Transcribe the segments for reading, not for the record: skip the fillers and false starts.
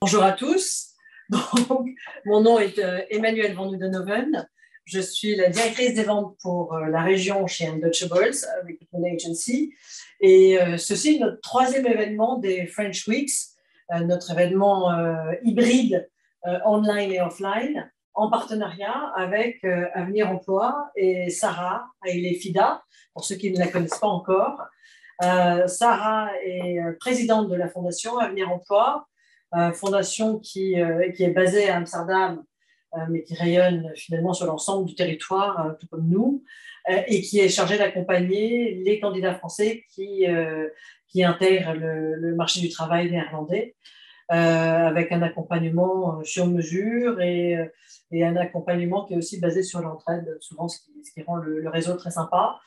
Bonjour à tous. Donc, mon nom est Emmanuelle Van Udenoven. Je suis la directrice des ventes pour la région chez Untouchables Recruitment Agency. Et ceci est notre troisième événement des French Weeks, notre événement hybride online et offline, en partenariat avec Avenir Emploi et Sarah Aile-Fida, pour ceux qui ne la connaissent pas encore. Sarah est présidente de la fondation Avenir Emploi, fondation qui est basée à Amsterdam, mais qui rayonne finalement sur l'ensemble du territoire, tout comme nous, et qui est chargée d'accompagner les candidats français qui intègrent le marché du travail néerlandais, avec un accompagnement sur mesure et un accompagnement qui est aussi basé sur l'entraide, souvent ce qui rend le réseau très sympa.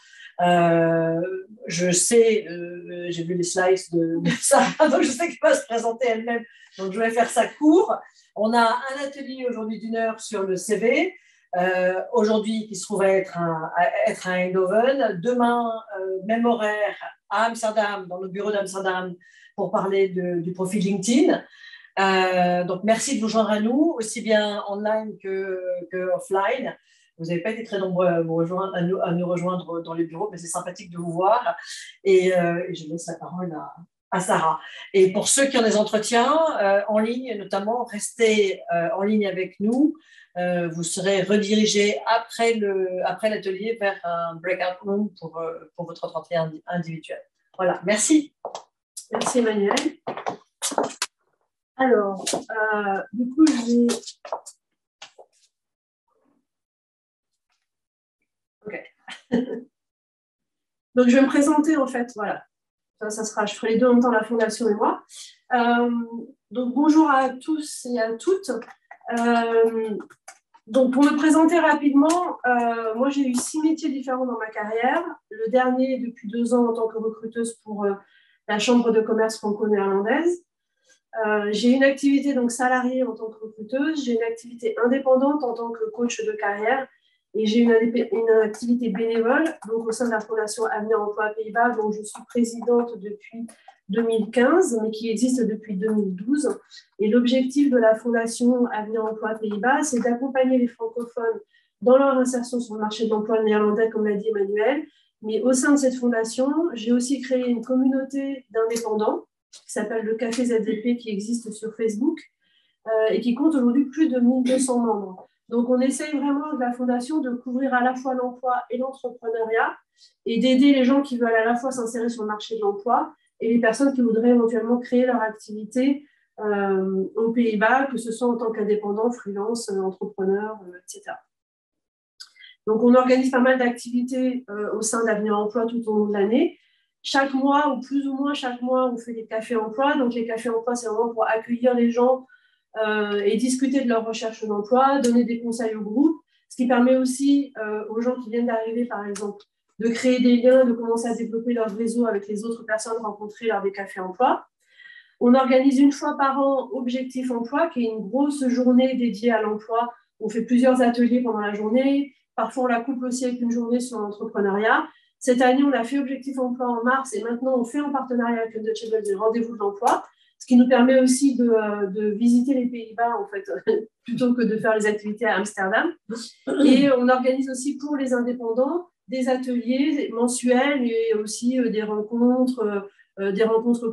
Je sais, j'ai vu les slides de Sarah, donc je sais qu'elle va se présenter elle-même, donc je vais faire ça court. On a un atelier aujourd'hui d'1 heure sur le CV, aujourd'hui qui se trouve à être à Eindhoven. Demain, même horaire à Amsterdam, dans le bureau d'Amsterdam, pour parler du profil LinkedIn. Donc merci de vous joindre à nous, aussi bien online que offline. Vous n'avez pas été très nombreux à nous rejoindre dans les bureaux, mais c'est sympathique de vous voir. Et je laisse la parole à Sarah. Et pour ceux qui ont des entretiens en ligne, notamment, restez en ligne avec nous. Vous serez redirigés après l'atelier vers un breakout room pour votre entretien individuel. Voilà, merci. Merci Emmanuel. Alors, du coup, donc, je vais me présenter en fait, voilà. Ça sera, je ferai les deux en même temps, la Fondation et moi. Donc, bonjour à tous et à toutes. Donc, pour me présenter rapidement, moi, j'ai eu 6 métiers différents dans ma carrière. Le dernier, depuis 2 ans, en tant que recruteuse pour la Chambre de commerce franco-néerlandaise. J'ai une activité donc salariée en tant que recruteuse. J'ai une activité indépendante en tant que coach de carrière. Et j'ai une activité bénévole donc au sein de la Fondation Avenir Emploi Pays-Bas, dont je suis présidente depuis 2015, mais qui existe depuis 2012. Et l'objectif de la Fondation Avenir Emploi Pays-Bas, c'est d'accompagner les francophones dans leur insertion sur le marché de l'emploi néerlandais, comme l'a dit Emmanuel. Mais au sein de cette fondation, j'ai aussi créé une communauté d'indépendants qui s'appelle le Café ZZP, qui existe sur Facebook et qui compte aujourd'hui plus de 1200 membres. Donc, on essaye vraiment de la Fondation de couvrir à la fois l'emploi et l'entrepreneuriat et d'aider les gens qui veulent à la fois s'insérer sur le marché de l'emploi et les personnes qui voudraient éventuellement créer leur activité aux Pays-Bas, que ce soit en tant qu'indépendant, freelance, entrepreneur, etc. Donc, on organise pas mal d'activités au sein d'Avenir Emploi tout au long de l'année. Chaque mois, ou plus ou moins chaque mois, on fait des cafés emploi. Donc, les cafés emploi, c'est vraiment pour accueillir les gens et discuter de leur recherche d'emploi, donner des conseils au groupe, ce qui permet aussi aux gens qui viennent d'arriver, par exemple, de créer des liens, de commencer à développer leur réseau avec les autres personnes rencontrées lors des cafés emploi. On organise 1 fois par an Objectif Emploi, qui est une grosse journée dédiée à l'emploi. On fait plusieurs ateliers pendant la journée. Parfois, on la couple aussi avec une journée sur l'entrepreneuriat. Cette année, on a fait Objectif Emploi en mars et maintenant, on fait en partenariat avec Untouchables des rendez-vous de l'emploi, ce qui nous permet aussi de visiter les Pays-Bas, en fait, plutôt que de faire les activités à Amsterdam. Et on organise aussi pour les indépendants des ateliers mensuels et aussi des rencontres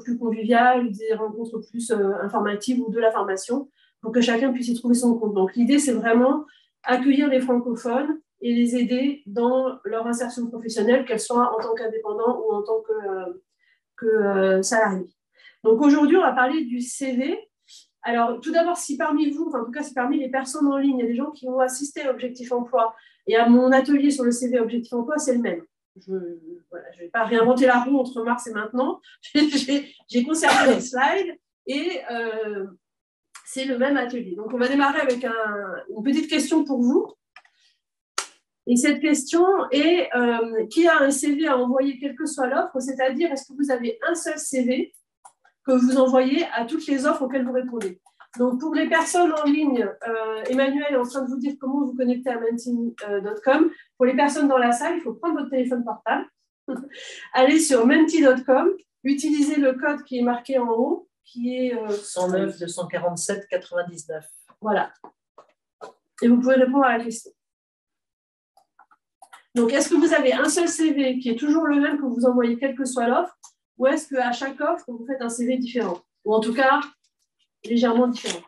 plus conviviales, des rencontres plus informatives ou de la formation, pour que chacun puisse y trouver son compte. Donc, l'idée, c'est vraiment accueillir les francophones et les aider dans leur insertion professionnelle, qu'elle soit en tant qu'indépendant ou en tant que salarié. Donc aujourd'hui, on va parler du CV. Alors tout d'abord, si parmi vous, enfin en tout cas si parmi les personnes en ligne, il y a des gens qui ont assisté à Objectif Emploi et à mon atelier sur le CV Objectif Emploi, c'est le même. Je ne vais pas réinventer la roue entre mars et maintenant. J'ai conservé les slides et c'est le même atelier. Donc on va démarrer avec une petite question pour vous. Et cette question est qui a un CV à envoyer, quelle que soit l'offre, c'est-à-dire est-ce que vous avez un seul CV que vous envoyez à toutes les offres auxquelles vous répondez. Donc, pour les personnes en ligne, Emmanuel est en train de vous dire comment vous connecter à menti.com. Pour les personnes dans la salle, il faut prendre votre téléphone portable, aller sur menti.com, utiliser le code qui est marqué en haut qui est 109 247 99. Voilà. Et vous pouvez répondre à la question. Donc, est-ce que vous avez un seul CV qui est toujours le même que vous envoyez quelle que soit l'offre, ou est-ce qu'à chaque offre, vous faites un CV différent, ou en tout cas, légèrement différent?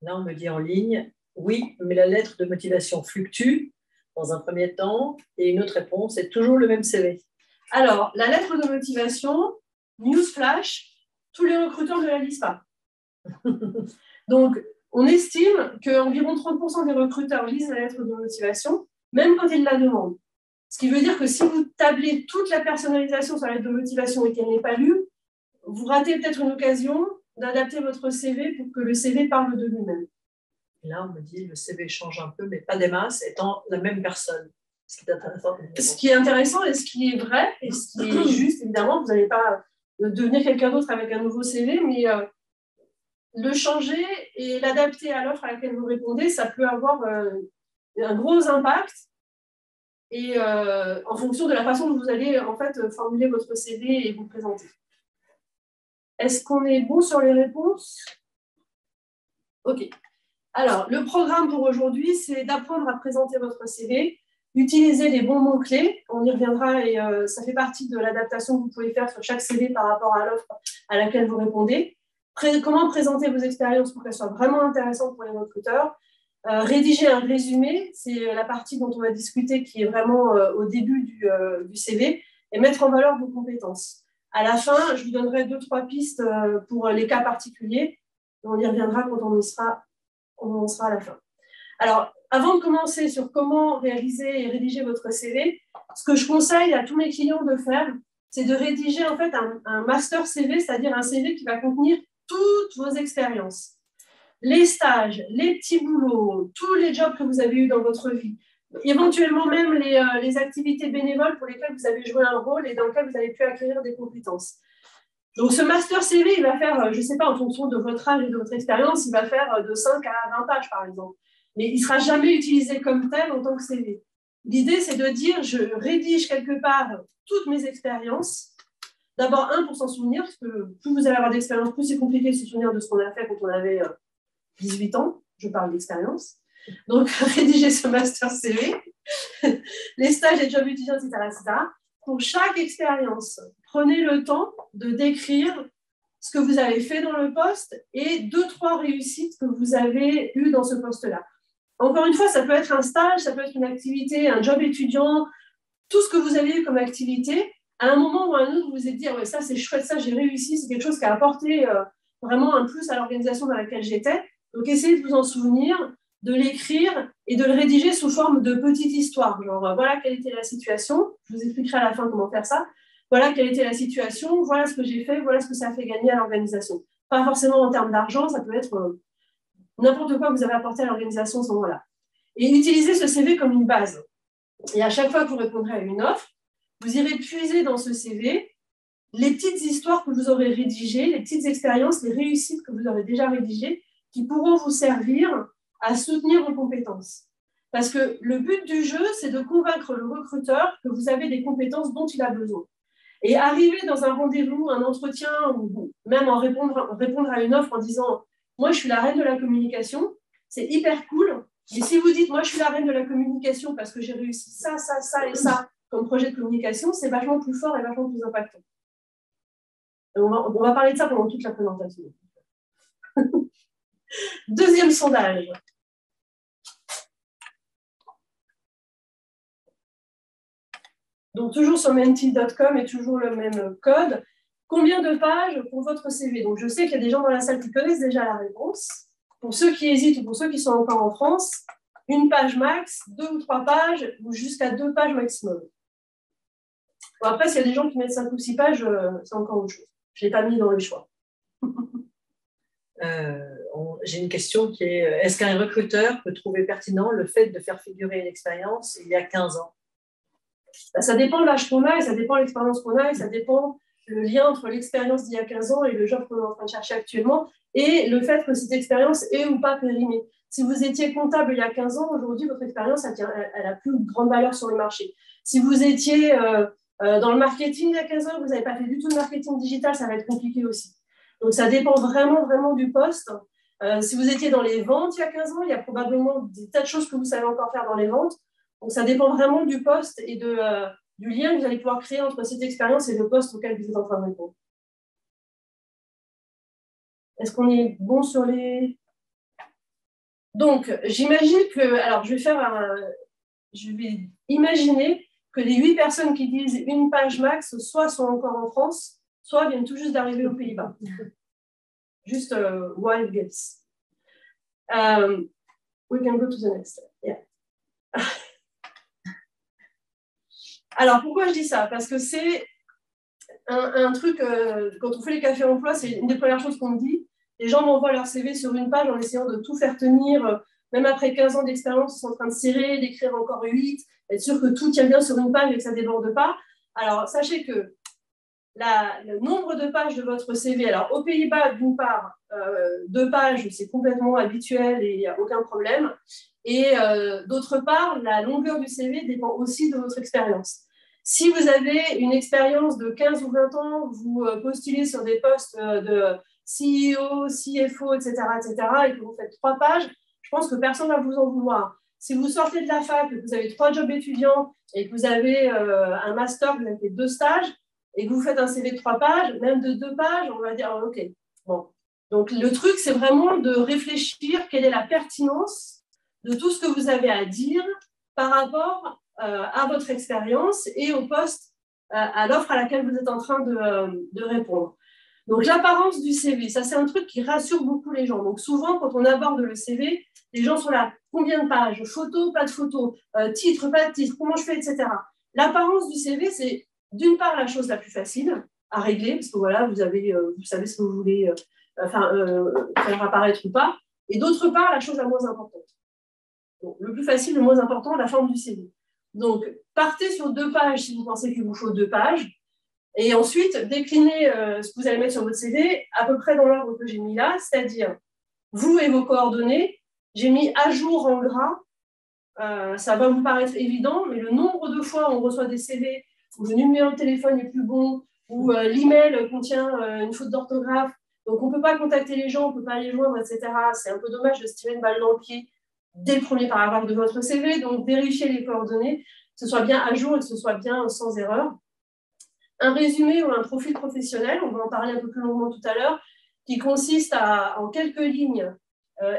Là, on me dit en ligne, oui, mais la lettre de motivation fluctue dans un premier temps, et une autre réponse est toujours le même CV. Alors, la lettre de motivation, newsflash, tous les recruteurs ne la lisent pas. Donc, on estime qu'environ 30% des recruteurs lisent la lettre de motivation, même quand ils la demandent. Ce qui veut dire que si vous tablez toute la personnalisation sur la lettre de motivation et qu'elle n'est pas lue, vous ratez peut-être une occasion d'adapter votre CV pour que le CV parle de lui-même. Là, on me dit le CV change un peu, mais pas des masses, étant la même personne. Ce qui est intéressant. Ce qui est intéressant et ce qui est vrai, et ce qui est juste, évidemment, vous n'allez pas devenir quelqu'un d'autre avec un nouveau CV, mais le changer et l'adapter à l'offre à laquelle vous répondez, ça peut avoir un gros impact et en fonction de la façon dont vous allez en fait formuler votre CV et vous présenter. Est-ce qu'on est bon sur les réponses? Ok. Alors, le programme pour aujourd'hui, c'est d'apprendre à présenter votre CV, utiliser les bons mots-clés. On y reviendra et ça fait partie de l'adaptation que vous pouvez faire sur chaque CV par rapport à l'offre à laquelle vous répondez. Comment présenter vos expériences pour qu'elles soient vraiment intéressantes pour les recruteurs. Rédiger un résumé, c'est la partie dont on va discuter qui est vraiment au début du CV, et mettre en valeur vos compétences. À la fin, je vous donnerai 2-3 pistes pour les cas particuliers. On y reviendra quand on en sera à la fin. Alors, avant de commencer sur comment réaliser et rédiger votre CV, ce que je conseille à tous mes clients de faire, c'est de rédiger en fait un master CV, c'est-à-dire un CV qui va contenir toutes vos expériences. Les stages, les petits boulots, tous les jobs que vous avez eus dans votre vie, éventuellement même les activités bénévoles pour lesquelles vous avez joué un rôle et dans lesquelles vous avez pu acquérir des compétences. Donc, ce master CV, il va faire, je ne sais pas, en fonction de votre âge et de votre expérience, il va faire de 5 à 20 pages, par exemple. Mais il ne sera jamais utilisé comme tel en tant que CV. L'idée, c'est de dire, je rédige quelque part toutes mes expériences. D'abord, pour s'en souvenir, parce que plus vous allez avoir d'expérience, plus c'est compliqué de se souvenir de ce qu'on a fait quand on avait 18 ans. Je parle d'expérience. Donc, rédiger ce master CV, les stages, les jobs étudiants, etc., etc. Pour chaque expérience, prenez le temps de décrire ce que vous avez fait dans le poste et 2-3 réussites que vous avez eues dans ce poste-là. Encore une fois, ça peut être un stage, ça peut être une activité, un job étudiant, tout ce que vous avez eu comme activité. À un moment ou à un autre, vous vous êtes dit, ah ouais, ça c'est chouette, ça j'ai réussi, c'est quelque chose qui a apporté vraiment un plus à l'organisation dans laquelle j'étais. Donc, essayez de vous en souvenir, de l'écrire et de le rédiger sous forme de petite histoire. Genre, voilà quelle était la situation. Je vous expliquerai à la fin comment faire ça. Voilà quelle était la situation, voilà ce que j'ai fait, voilà ce que ça a fait gagner à l'organisation. Pas forcément en termes d'argent, ça peut être n'importe quoi que vous avez apporté à l'organisation à ce moment-là. Et utilisez ce CV comme une base. Et à chaque fois que vous répondrez à une offre, vous irez puiser dans ce CV les petites histoires que vous aurez rédigées, les petites expériences, les réussites que vous aurez déjà rédigées, qui pourront vous servir à soutenir vos compétences. Parce que le but du jeu, c'est de convaincre le recruteur que vous avez des compétences dont il a besoin. Et arriver dans un rendez-vous, un entretien, ou même répondre à une offre en disant « Moi, je suis la reine de la communication », c'est hyper cool. Mais si vous dites « Moi, je suis la reine de la communication parce que j'ai réussi ça, ça, ça et ça comme projet de communication », c'est vachement plus fort et vachement plus impactant. Et on va parler de ça pendant toute la présentation. Deuxième sondage. Donc, toujours sur menti.com et toujours le même code. Combien de pages pour votre CV? Donc, je sais qu'il y a des gens dans la salle qui connaissent déjà la réponse. Pour ceux qui hésitent ou pour ceux qui sont encore en France, 1 page max, 2 ou 3 pages, ou jusqu'à 2 pages maximum. Bon, après, s'il y a des gens qui mettent 5 ou 6 pages, c'est encore autre chose. Je ne l'ai pas mis dans le choix. J'ai une question qui est, est-ce qu'un recruteur peut trouver pertinent le fait de faire figurer une expérience il y a 15 ans? Ça dépend de l'âge qu'on a, et ça dépend de l'expérience qu'on a, et ça dépend le lien entre l'expérience d'il y a 15 ans et le job qu'on est en train de chercher actuellement, et le fait que cette expérience est ou pas périmée. Si vous étiez comptable il y a 15 ans, aujourd'hui, votre expérience, elle a plus grande valeur sur le marché. Si vous étiez dans le marketing il y a 15 ans, vous n'avez pas fait du tout de marketing digital, ça va être compliqué aussi. Donc, ça dépend vraiment, vraiment du poste. Si vous étiez dans les ventes il y a 15 ans, il y a probablement des tas de choses que vous savez encore faire dans les ventes. Donc, ça dépend vraiment du poste et du lien que vous allez pouvoir créer entre cette expérience et le poste auquel vous êtes en train de répondre. Est-ce qu'on est bon sur les... Donc, j'imagine que... Alors, je vais imaginer que les 8 personnes qui disent une page max, soit sont encore en France, soit viennent tout juste d'arriver aux Pays-Bas. Juste wild guess. We can go to the next. Yeah. Alors, pourquoi je dis ça? Parce que c'est un truc, quand on fait les cafés emploi, c'est une des premières choses qu'on me dit. Les gens m'envoient leur CV sur une page en essayant de tout faire tenir. Même après 15 ans d'expérience, ils sont en train de serrer, d'écrire encore 8, être sûr que tout tient bien sur une page et que ça ne déborde pas. Alors, sachez que le nombre de pages de votre CV, alors aux Pays-Bas, d'une part, 2 pages, c'est complètement habituel et il n'y a aucun problème. Et d'autre part, la longueur du CV dépend aussi de votre expérience. Si vous avez une expérience de 15 ou 20 ans, vous postulez sur des postes de CEO, CFO, etc., et que vous faites 3 pages, je pense que personne ne va vous en vouloir. Si vous sortez de la fac, que vous avez 3 jobs étudiants et que vous avez un master, vous avez fait 2 stages, et que vous faites un CV de 3 pages, même de 2 pages, on va dire, OK, bon. Donc, le truc, c'est vraiment de réfléchir quelle est la pertinence de tout ce que vous avez à dire par rapport à votre expérience et au poste, à l'offre à laquelle vous êtes en train de répondre. Donc, l'apparence du CV, ça, c'est un truc qui rassure beaucoup les gens. Donc, souvent, quand on aborde le CV, les gens sont là, combien de pages? Photo, pas de photo, titre, pas de titre, comment je fais, etc. L'apparence du CV, c'est d'une part la chose la plus facile à régler, parce que voilà, vous savez ce que vous voulez faire apparaître ou pas, et d'autre part la chose la moins importante. Donc, le plus facile, le moins important, la forme du CV. Donc, partez sur 2 pages si vous pensez qu'il vous faut 2 pages, et ensuite déclinez ce que vous allez mettre sur votre CV à peu près dans l'ordre que j'ai mis là, c'est-à-dire vous et vos coordonnées. J'ai mis à jour en gras, ça va vous paraître évident, mais le nombre de fois où on reçoit des CV où le numéro de téléphone est plus bon, où l'email contient une faute d'orthographe, donc on ne peut pas contacter les gens, on ne peut pas les joindre, etc. C'est un peu dommage de se tirer une balle dans le pied dès le premier paragraphe de votre CV, donc vérifiez les coordonnées, que ce soit bien à jour et que ce soit bien sans erreur. Un résumé ou un profil professionnel, on va en parler un peu plus longuement tout à l'heure, qui consiste en quelques lignes,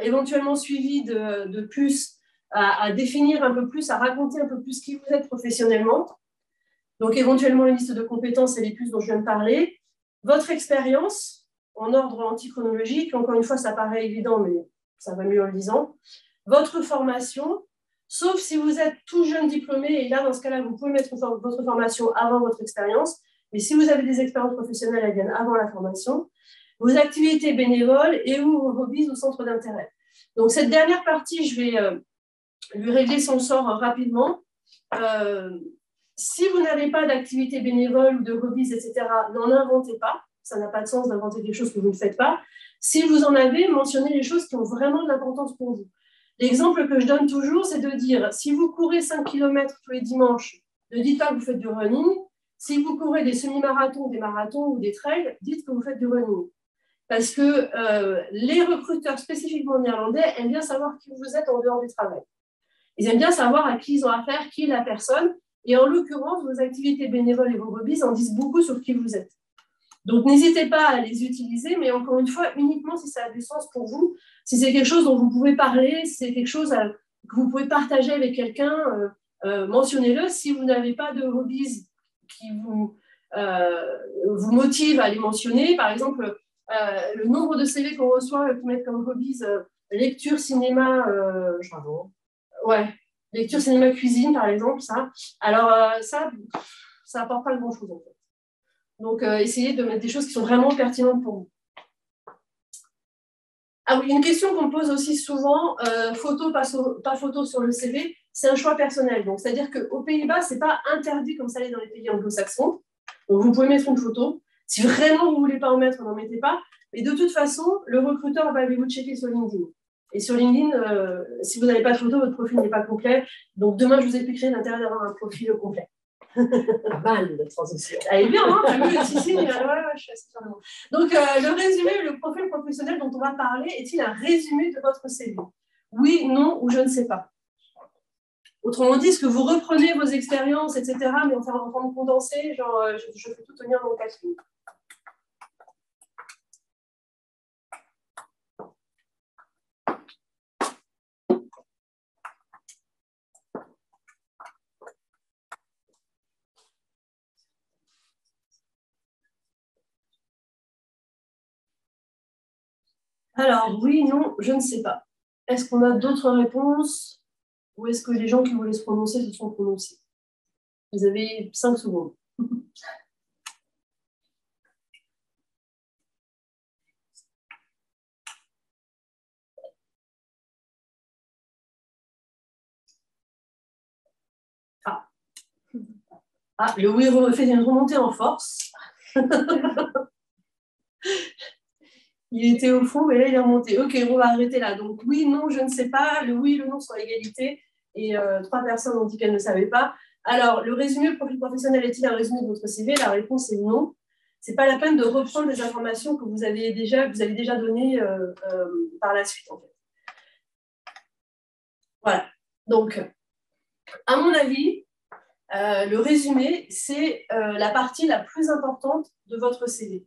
éventuellement suivies de plus, à définir un peu plus, à raconter un peu plus qui vous êtes professionnellement. Donc, éventuellement, une liste de compétences et les plus dont je viens de parler. Votre expérience, en ordre antichronologique, encore une fois, ça paraît évident, mais ça va mieux en le disant. Votre formation, sauf si vous êtes tout jeune diplômé, et là, dans ce cas-là, vous pouvez mettre votre formation avant votre expérience, mais si vous avez des expériences professionnelles, elles viennent avant la formation. Vos activités bénévoles et ou vos hobbies ou centres d'intérêt. Donc, cette dernière partie, je vais lui régler son sort rapidement. Si vous n'avez pas d'activité bénévole ou de hobbies, etc., n'en inventez pas. Ça n'a pas de sens d'inventer quelque chose que vous ne faites pas. Si vous en avez, mentionnez les choses qui ont vraiment de l'importance pour vous. L'exemple que je donne toujours, c'est de dire, si vous courez 5 km tous les dimanches, ne dites pas que vous faites du running. Si vous courez des semi-marathons, des marathons ou des trails, dites que vous faites du running. Parce que les recruteurs spécifiquement néerlandais aiment bien savoir qui vous êtes en dehors du travail. Ils aiment bien savoir à qui ils ont affaire, qui est la personne. Et en l'occurrence, vos activités bénévoles et vos hobbies en disent beaucoup sur qui vous êtes. Donc, n'hésitez pas à les utiliser, mais encore une fois, uniquement si ça a du sens pour vous, si c'est quelque chose dont vous pouvez parler, si c'est quelque chose que vous pouvez partager avec quelqu'un, mentionnez-le. Si vous n'avez pas de hobbies qui vous motivent à les mentionner, par exemple, le nombre de CV qu'on reçoit qui mettent comme hobbies lecture, cinéma, ouais. Lecture, cinéma, cuisine, par exemple, ça. Alors, ça n'apporte pas grand-chose, en fait. Donc, essayez de mettre des choses qui sont vraiment pertinentes pour vous. Ah oui, une question qu'on me pose aussi souvent, photo, pas photo sur le CV, c'est un choix personnel. Donc, c'est-à-dire qu'aux Pays-Bas, ce n'est pas interdit comme ça l'est dans les pays anglo-saxons. Donc, vous pouvez mettre une photo. Si vraiment vous ne voulez pas en mettre, n'en mettez pas. Mais de toute façon, le recruteur va aller vous checker sur LinkedIn. Et sur LinkedIn, si vous n'avez pas de photo, votre profil n'est pas complet. Donc demain, je vous expliquerai l'intérêt d'avoir un profil complet. Pas mal de transition. Elle est bien, hein, t'as vu le tissé, ouais, je suis assez fière de moi. Donc, le résumé, le profil professionnel dont on va parler, est-il un résumé de votre CV? Oui, non ou je ne sais pas. Autrement dit, est-ce que vous reprenez vos expériences, etc., mais en forme condensée, genre, je fais tout tenir dans le 4 minutes. Alors, oui, non, je ne sais pas. Est-ce qu'on a d'autres réponses ou est-ce que les gens qui voulaient se prononcer se sont prononcés? Vous avez 5 secondes. Ah, le oui fait une remontée en force. Il était au fond, mais là, il est remonté. Ok, on va arrêter là. Donc, oui, non, je ne sais pas. Le oui et le non sont à égalité. Et 3 personnes ont dit qu'elles ne savaient pas. Alors, le résumé, le profil professionnel est-il un résumé de votre CV? La réponse est non. Ce n'est pas la peine de reprendre les informations que vous avez déjà données par la suite, en fait. Voilà. Donc, à mon avis, le résumé, c'est la partie la plus importante de votre CV.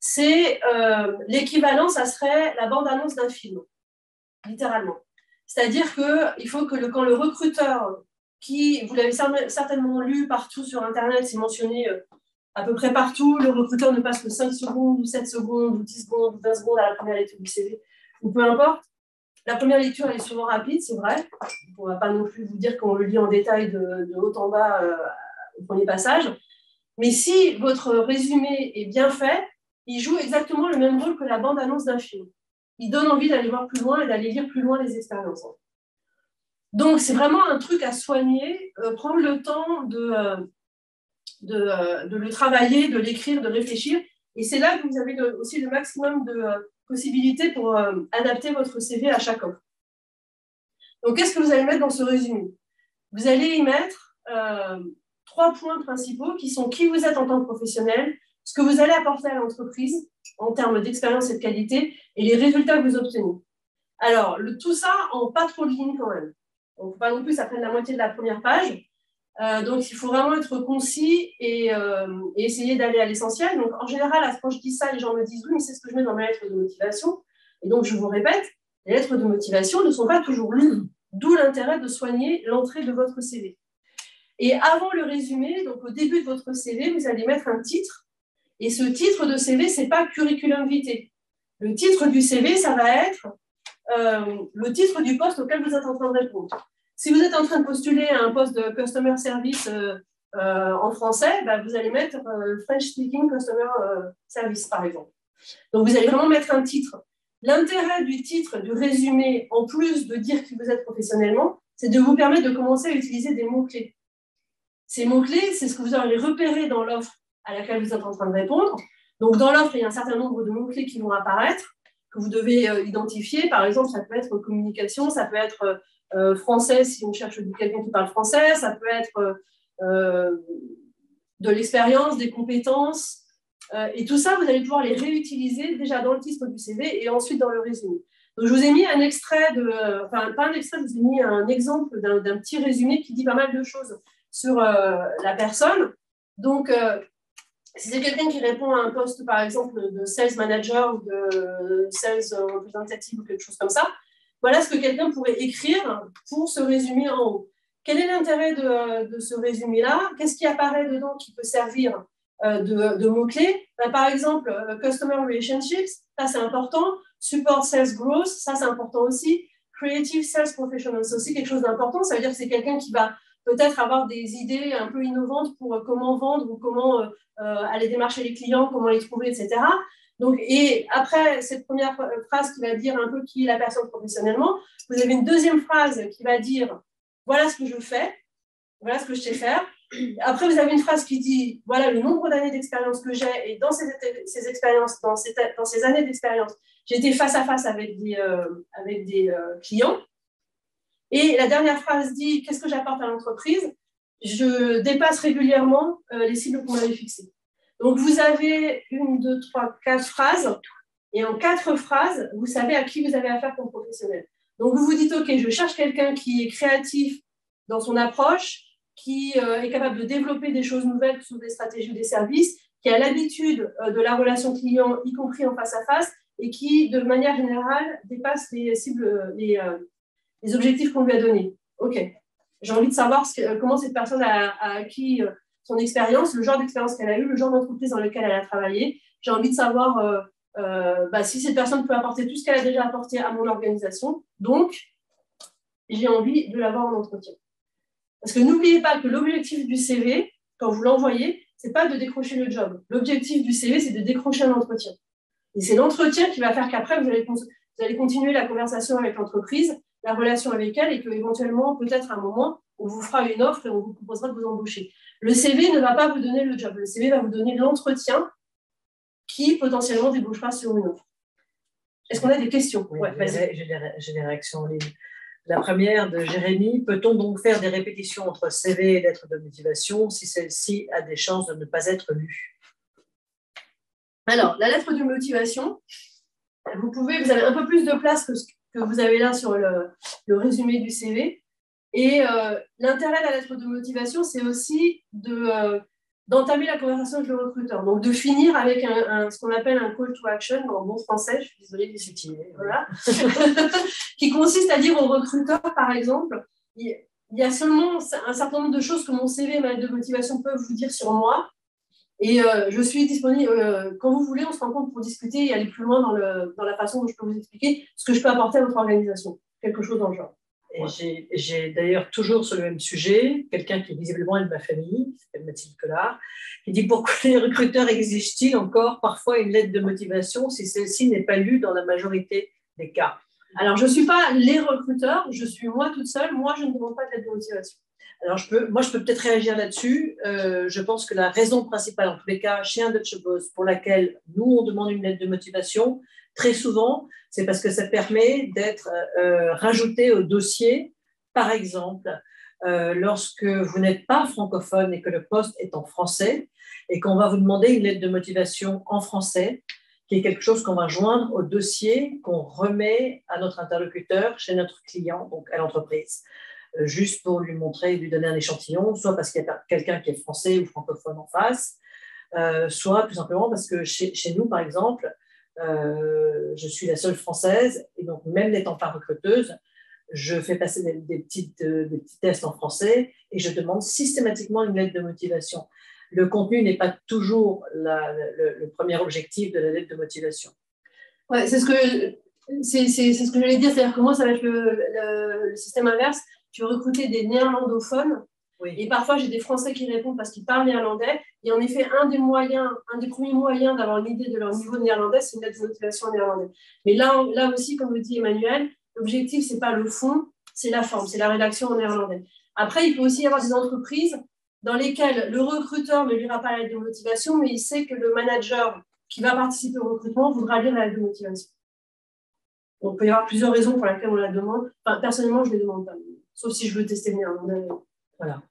C'est l'équivalent, ça serait la bande-annonce d'un film, littéralement. C'est-à-dire qu'il faut que quand le recruteur, qui, vous l'avez certainement lu partout sur Internet, c'est mentionné à peu près partout, le recruteur ne passe que 5 secondes, ou 7 secondes, ou 10 secondes, ou 20 secondes à la première lecture du CV, ou peu importe. La première lecture, elle est souvent rapide, c'est vrai. On ne va pas non plus vous dire qu'on le lit en détail de haut en bas au premier passage. Mais si votre résumé est bien fait, il joue exactement le même rôle que la bande-annonce d'un film. Il donne envie d'aller voir plus loin et d'aller lire plus loin les expériences. Donc, c'est vraiment un truc à soigner, prendre le temps de le travailler, de l'écrire, de réfléchir. Et c'est là que vous avez aussi le maximum de possibilités pour adapter votre CV à chaque offre. Donc, qu'est-ce que vous allez mettre dans ce résumé? Vous allez y mettre 3 points principaux qui sont qui vous êtes en tant que professionnel, ce que vous allez apporter à l'entreprise en termes d'expérience et de qualité, et les résultats que vous obtenez. Alors, tout ça en pas trop de lignes quand même. Donc, il ne faut pas non plus que ça prenne la moitié de la première page. Donc, il faut vraiment être concis et essayer d'aller à l'essentiel. Donc, en général, quand je dis ça, les gens me disent « Oui, mais c'est ce que je mets dans mes lettres de motivation. » Et donc, je vous répète, les lettres de motivation ne sont pas toujours lues. D'où l'intérêt de soigner l'entrée de votre CV. Et avant le résumé, donc au début de votre CV, vous allez mettre un titre. Et ce titre de CV, ce n'est pas curriculum vitae. Le titre du CV, ça va être le titre du poste auquel vous êtes en train de répondre. Si vous êtes en train de postuler à un poste de Customer Service en français, bah, vous allez mettre French Speaking Customer Service, par exemple. Donc, vous allez vraiment mettre un titre. L'intérêt du titre, du résumé, en plus de dire qui vous êtes professionnellement, c'est de vous permettre de commencer à utiliser des mots-clés. Ces mots-clés, c'est ce que vous allez repérer dans l'offre à laquelle vous êtes en train de répondre. Donc, dans l'offre, il y a un certain nombre de mots-clés qui vont apparaître, que vous devez identifier. Par exemple, ça peut être communication, ça peut être français si on cherche quelqu'un qui parle français, ça peut être de l'expérience, des compétences. Et tout ça, vous allez pouvoir les réutiliser déjà dans le titre du CV et ensuite dans le résumé. Donc, je vous ai mis un extrait enfin, pas un extrait, je vous ai mis un exemple d'un petit résumé qui dit pas mal de choses sur la personne. Donc, si c'est quelqu'un qui répond à un poste, par exemple, de sales manager ou de sales representative ou quelque chose comme ça, voilà ce que quelqu'un pourrait écrire pour se résumer en haut. Quel est l'intérêt de ce résumé-là? Qu'est-ce qui apparaît dedans qui peut servir de mots-clés? Par exemple, Customer Relationships, ça c'est important. Support Sales Growth, ça c'est important aussi. Creative Sales Professionals, c'est aussi quelque chose d'important. Ça veut dire que c'est quelqu'un qui va peut-être avoir des idées un peu innovantes pour comment vendre ou comment aller démarcher les clients, comment les trouver, etc. Donc, et après cette première phrase qui va dire un peu qui est la personne professionnellement, vous avez une deuxième phrase qui va dire voilà ce que je fais, voilà ce que je sais faire. Après, vous avez une phrase qui dit, voilà le nombre d'années d'expérience que j'ai, et dans ces expériences, dans ces années d'expérience, j'ai été face à face avec des clients. Et la dernière phrase dit, qu'est-ce que j'apporte à l'entreprise? Je dépasse régulièrement les cibles qu'on avait fixées. Donc, vous avez 1, 2, 3, 4 phrases. Et en 4 phrases, vous savez à qui vous avez affaire comme professionnel. Donc, vous vous dites, OK, je cherche quelqu'un qui est créatif dans son approche, qui est capable de développer des choses nouvelles sur des stratégies ou des services, qui a l'habitude de la relation client, y compris en face à face, et qui, de manière générale, dépasse les cibles, les objectifs qu'on lui a donnés. OK. J'ai envie de savoir comment cette personne a acquis son expérience, le genre d'expérience qu'elle a eu, le genre d'entreprise dans lequel elle a travaillé. J'ai envie de savoir si cette personne peut apporter tout ce qu'elle a déjà apporté à mon organisation. Donc, j'ai envie de l'avoir en entretien. Parce que n'oubliez pas que l'objectif du CV, quand vous l'envoyez, ce n'est pas de décrocher le job. L'objectif du CV, c'est de décrocher un entretien. Et c'est l'entretien qui va faire qu'après, vous allez continuer la conversation avec l'entreprise, la relation avec elle, et qu'éventuellement, peut-être à un moment, on vous fera une offre et on vous proposera de vous embaucher. Le CV ne va pas vous donner le job. Le CV va vous donner l'entretien qui potentiellement débouchera sur une offre. Est-ce qu'on a des questions? Oui, j'ai des réactions en ligne. La première de Jérémy, peut-on donc faire des répétitions entre CV et lettre de motivation si celle-ci a des chances de ne pas être lue? Alors, la lettre de motivation, vous avez un peu plus de place que vous avez là sur le résumé du CV. Et l'intérêt de la lettre de motivation, c'est aussi d'entamer la conversation avec le recruteur. Donc, de finir avec ce qu'on appelle un call to action, en bon français, je suis désolée de l'utiliser, voilà, qui consiste à dire au recruteur, par exemple, il y a seulement un certain nombre de choses que mon CV et ma lettre de motivation peuvent vous dire sur moi. Et je suis disponible quand vous voulez, on se rencontre pour discuter et aller plus loin dans la façon dont je peux vous expliquer ce que je peux apporter à votre organisation. Quelque chose dans le genre. Et j'ai d'ailleurs toujours sur le même sujet quelqu'un qui visiblement est de ma famille, qui s'appelle Mathilde Collard, qui dit pourquoi les recruteurs exigent-ils encore parfois une lettre de motivation si celle-ci n'est pas lue dans la majorité des cas? Alors, je ne suis pas les recruteurs, je suis moi toute seule. Moi, je ne demande pas de lettre de motivation. Alors, je peux peut-être réagir là-dessus. Je pense que la raison principale, en tous les cas, chez Indutchables, pour laquelle nous, on demande une lettre de motivation, très souvent, c'est parce que ça permet d'être rajouté au dossier. Par exemple, lorsque vous n'êtes pas francophone et que le poste est en français et qu'on va vous demander une lettre de motivation en français, qui est quelque chose qu'on va joindre au dossier qu'on remet à notre interlocuteur chez notre client, donc à l'entreprise. Juste pour lui montrer, lui donner un échantillon, soit parce qu'il y a quelqu'un qui est français ou francophone en face, soit tout simplement parce que chez nous, par exemple, je suis la seule française, et donc même n'étant pas recruteuse, je fais passer des petits tests en français et je demande systématiquement une lettre de motivation. Le contenu n'est pas toujours le premier objectif de la lettre de motivation. Ouais, c'est ce que j'allais dire, c'est-à-dire que moi, ça va être le système inverse. Tu veux recruter des néerlandophones, oui. Et parfois j'ai des Français qui répondent parce qu'ils parlent néerlandais. Et en effet, un des premiers moyens d'avoir une idée de leur niveau de néerlandais, c'est une lettre de motivation en néerlandais. Mais là aussi, comme le dit Emmanuel, l'objectif, c'est pas le fond, c'est la forme, c'est la rédaction en néerlandais. Après, il peut aussi y avoir des entreprises dans lesquelles le recruteur ne lira pas la lettre de motivation, mais il sait que le manager qui va participer au recrutement voudra lire la lettre de motivation. Donc, il peut y avoir plusieurs raisons pour lesquelles on la demande. Enfin, personnellement, je ne les demande pas, sauf si je veux tester le néerlandais. Voilà.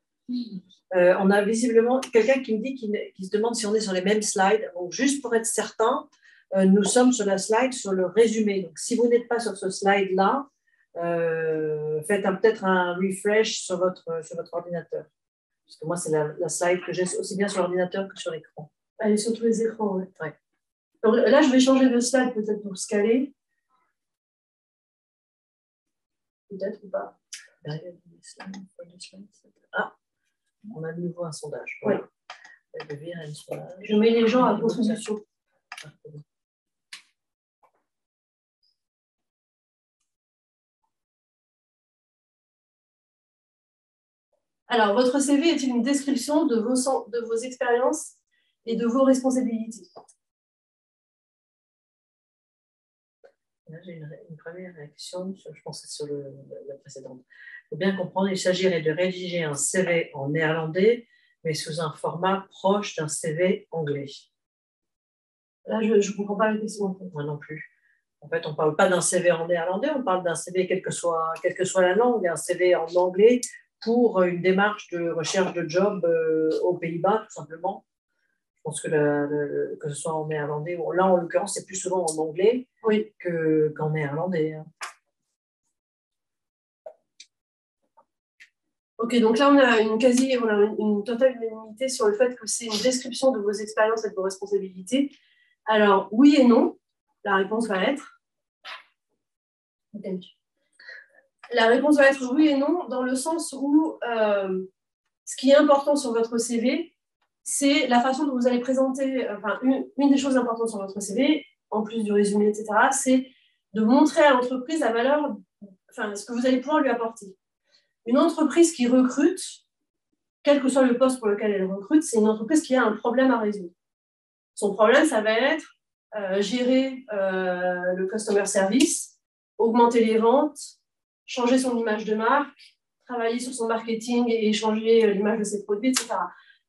On a visiblement quelqu'un qui me dit qu'il se demande si on est sur les mêmes slides. Donc, juste pour être certain, nous sommes sur la slide sur le résumé. Donc, si vous n'êtes pas sur ce slide-là, faites peut-être un refresh sur votre ordinateur. Parce que moi, c'est la slide que j'ai aussi bien sur l'ordinateur que sur l'écran. Elle est sur tous les écrans, oui. Ouais. Donc, là, je vais changer de slide peut-être pour scaler. Peut-être ou pas. Derrière les slides. Ah, on a de nouveau un sondage. Voilà. Oui. Je mets les gens à contribution. Alors, votre CV est une description de vos expériences et de vos responsabilités. Là, j'ai une première réaction, je pense que c'est sur la précédente. Il faut bien comprendre, il s'agirait de rédiger un CV en néerlandais, mais sous un format proche d'un CV anglais. Là, je ne comprends pas la question. En fait. Moi non plus. En fait, on ne parle pas d'un CV en néerlandais, on parle d'un CV quelle que soit la langue, un CV en anglais pour une démarche de recherche de job aux Pays-Bas, tout simplement. Je pense que ce soit en néerlandais, là en l'occurrence, c'est plus souvent en anglais oui. qu'en néerlandais. Ok, donc là, on a une totale unanimité sur le fait que c'est une description de vos expériences et de vos responsabilités. Alors, oui et non, la réponse va être... La réponse va être oui et non, dans le sens où ce qui est important sur votre CV, c'est la façon dont vous allez présenter, enfin, une des choses importantes sur votre CV, en plus du résumé, etc., c'est de montrer à l'entreprise la valeur, enfin, ce que vous allez pouvoir lui apporter. Une entreprise qui recrute, quel que soit le poste pour lequel elle recrute, c'est une entreprise qui a un problème à résoudre. Son problème, ça va être gérer le customer service, augmenter les ventes, changer son image de marque, travailler sur son marketing et changer l'image de ses produits, etc.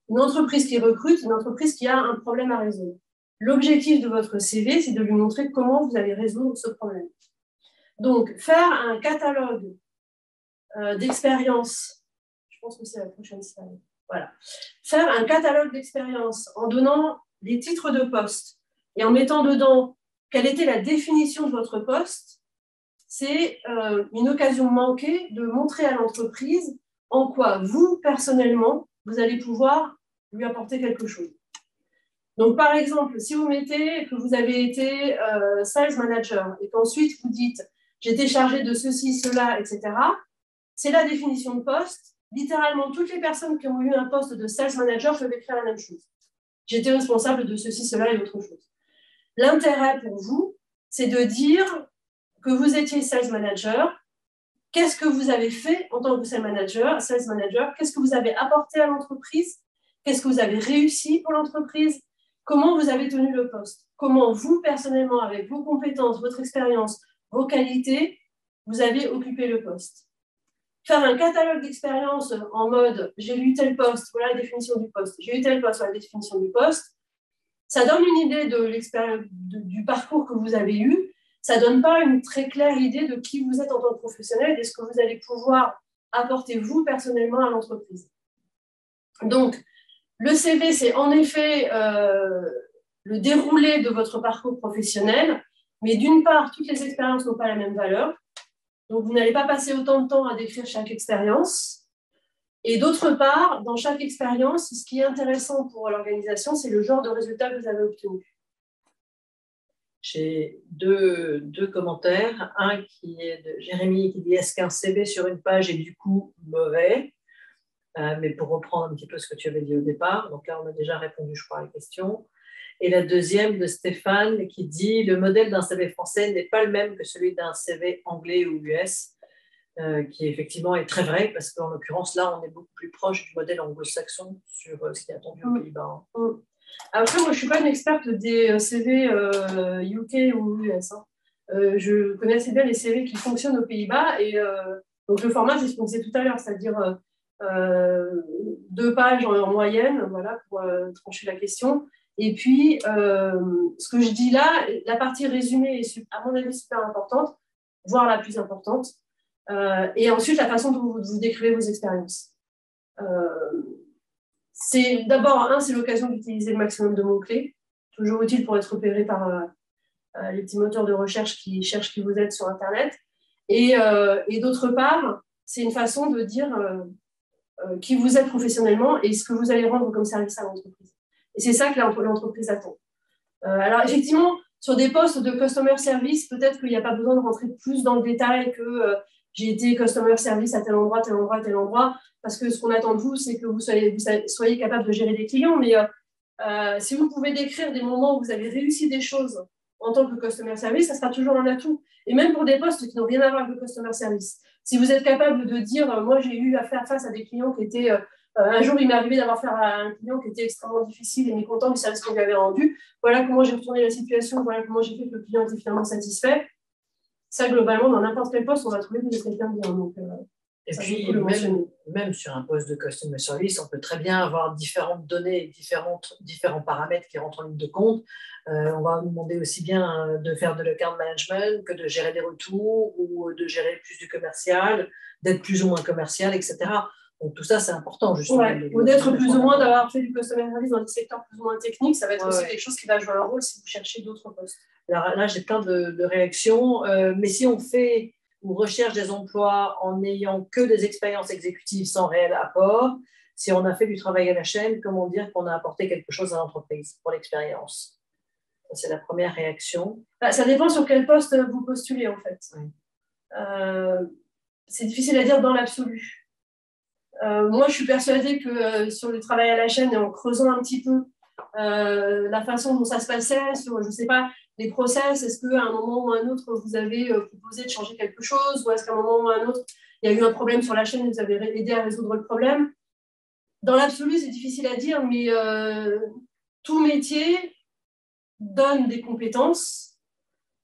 Une entreprise qui recrute, une entreprise qui a un problème à résoudre. L'objectif de votre CV, c'est de lui montrer comment vous allez résoudre ce problème. Donc, faire un catalogue d'expériences, je pense que c'est la prochaine slide. Voilà. Faire un catalogue d'expériences en donnant des titres de poste et en mettant dedans quelle était la définition de votre poste, c'est une occasion manquée de montrer à l'entreprise en quoi vous, personnellement, vous allez pouvoir lui apporter quelque chose. Donc, par exemple, si vous mettez que vous avez été sales manager et qu'ensuite vous dites « j'étais chargé de ceci, cela, etc. », c'est la définition de poste. Littéralement, toutes les personnes qui ont eu un poste de sales manager peuvent écrire la même chose. J'étais responsable de ceci, cela et autre chose. L'intérêt pour vous, c'est de dire que vous étiez sales manager, qu'est-ce que vous avez fait en tant que sales manager, qu'est-ce que vous avez apporté à l'entreprise, qu'est-ce que vous avez réussi pour l'entreprise, comment vous avez tenu le poste, comment vous, personnellement, avec vos compétences, votre expérience, vos qualités, vous avez occupé le poste. Faire un catalogue d'expériences en mode j'ai eu tel poste, voilà la définition du poste, j'ai eu tel poste, voilà la définition du poste, ça donne une idée du parcours que vous avez eu, ça ne donne pas une très claire idée de qui vous êtes en tant que professionnel et ce que vous allez pouvoir apporter vous personnellement à l'entreprise. Donc, le CV, c'est en effet le déroulé de votre parcours professionnel, mais d'une part, toutes les expériences n'ont pas la même valeur. Donc, vous n'allez pas passer autant de temps à décrire chaque expérience. Et d'autre part, dans chaque expérience, ce qui est intéressant pour l'organisation, c'est le genre de résultat que vous avez obtenu. J'ai deux commentaires. Un qui est de Jérémy qui dit « Est-ce qu'un CV sur une page est du coup mauvais ?» Mais pour reprendre un petit peu ce que tu avais dit au départ, donc là on a déjà répondu, je crois, à la question. Et la deuxième de Stéphane qui dit « Le modèle d'un CV français n'est pas le même que celui d'un CV anglais ou US », qui effectivement est très vrai, parce qu'en l'occurrence, là, on est beaucoup plus proche du modèle anglo-saxon sur ce qui est attendu aux Pays-Bas. Après, moi, je ne suis pas une experte des CV UK ou US. Hein. Je connais assez bien les CV qui fonctionnent aux Pays-Bas. Et donc, le format, c'est ce qu'on disait tout à l'heure, c'est-à-dire 2 pages en moyenne, voilà, pour trancher la question. Et puis, ce que je dis là, la partie résumée est, à mon avis, super importante, voire la plus importante. Et ensuite, la façon dont vous décrivez vos expériences. C'est d'abord, c'est l'occasion d'utiliser le maximum de mots-clés, toujours utile pour être repéré par les petits moteurs de recherche qui cherchent qui vous êtes sur Internet. Et d'autre part, c'est une façon de dire qui vous êtes professionnellement et ce que vous allez rendre comme service à l'entreprise. Et c'est ça que l'entreprise attend. Alors, effectivement, sur des postes de customer service, peut-être qu'il n'y a pas besoin de rentrer plus dans le détail que j'ai été customer service à tel endroit, tel endroit, tel endroit, parce que ce qu'on attend de vous, c'est que vous soyez capable de gérer des clients. Mais si vous pouvez décrire des moments où vous avez réussi des choses en tant que customer service, ça sera toujours un atout. Et même pour des postes qui n'ont rien à voir avec le customer service. Si vous êtes capable de dire, moi, j'ai eu à faire face à des clients qui étaient... un jour, il m'est arrivé d'avoir affaire à un client qui était extrêmement difficile et mécontent du service qu'on lui avait rendu. Voilà comment j'ai retourné la situation, voilà comment j'ai fait que le client était finalement satisfait. Ça, globalement, dans n'importe quel poste, on va trouver que vous êtes quelqu'un de bien. Donc, Et puis, même sur un poste de customer service, on peut très bien avoir différentes données, différents paramètres qui rentrent en ligne de compte. On va nous demander aussi bien de faire de l'account management que de gérer des retours ou de gérer plus du commercial, d'être plus ou moins commercial, etc. Donc, tout ça, c'est important, justement. Ou d'être plus ou moins, d'avoir fait du customer service dans des secteurs plus ou moins techniques, ça va être aussi quelque chose qui va jouer un rôle si vous cherchez d'autres postes. Alors là, j'ai plein de réactions. Mais si on fait ou recherche des emplois en n'ayant que des expériences exécutives sans réel apport, si on a fait du travail à la chaîne, comment dire qu'on a apporté quelque chose à l'entreprise pour l'expérience? C'est la première réaction. Ça dépend sur quel poste vous postulez, en fait. Oui. C'est difficile à dire dans l'absolu. Moi, je suis persuadée que sur le travail à la chaîne et en creusant un petit peu la façon dont ça se passait, sur, je ne sais pas, les process, est-ce qu'à un moment ou à un autre, vous avez proposé de changer quelque chose, ou est-ce qu'à un moment ou à un autre, il y a eu un problème sur la chaîne et vous avez aidé à résoudre le problème? Dans l'absolu, c'est difficile à dire, mais tout métier donne des compétences.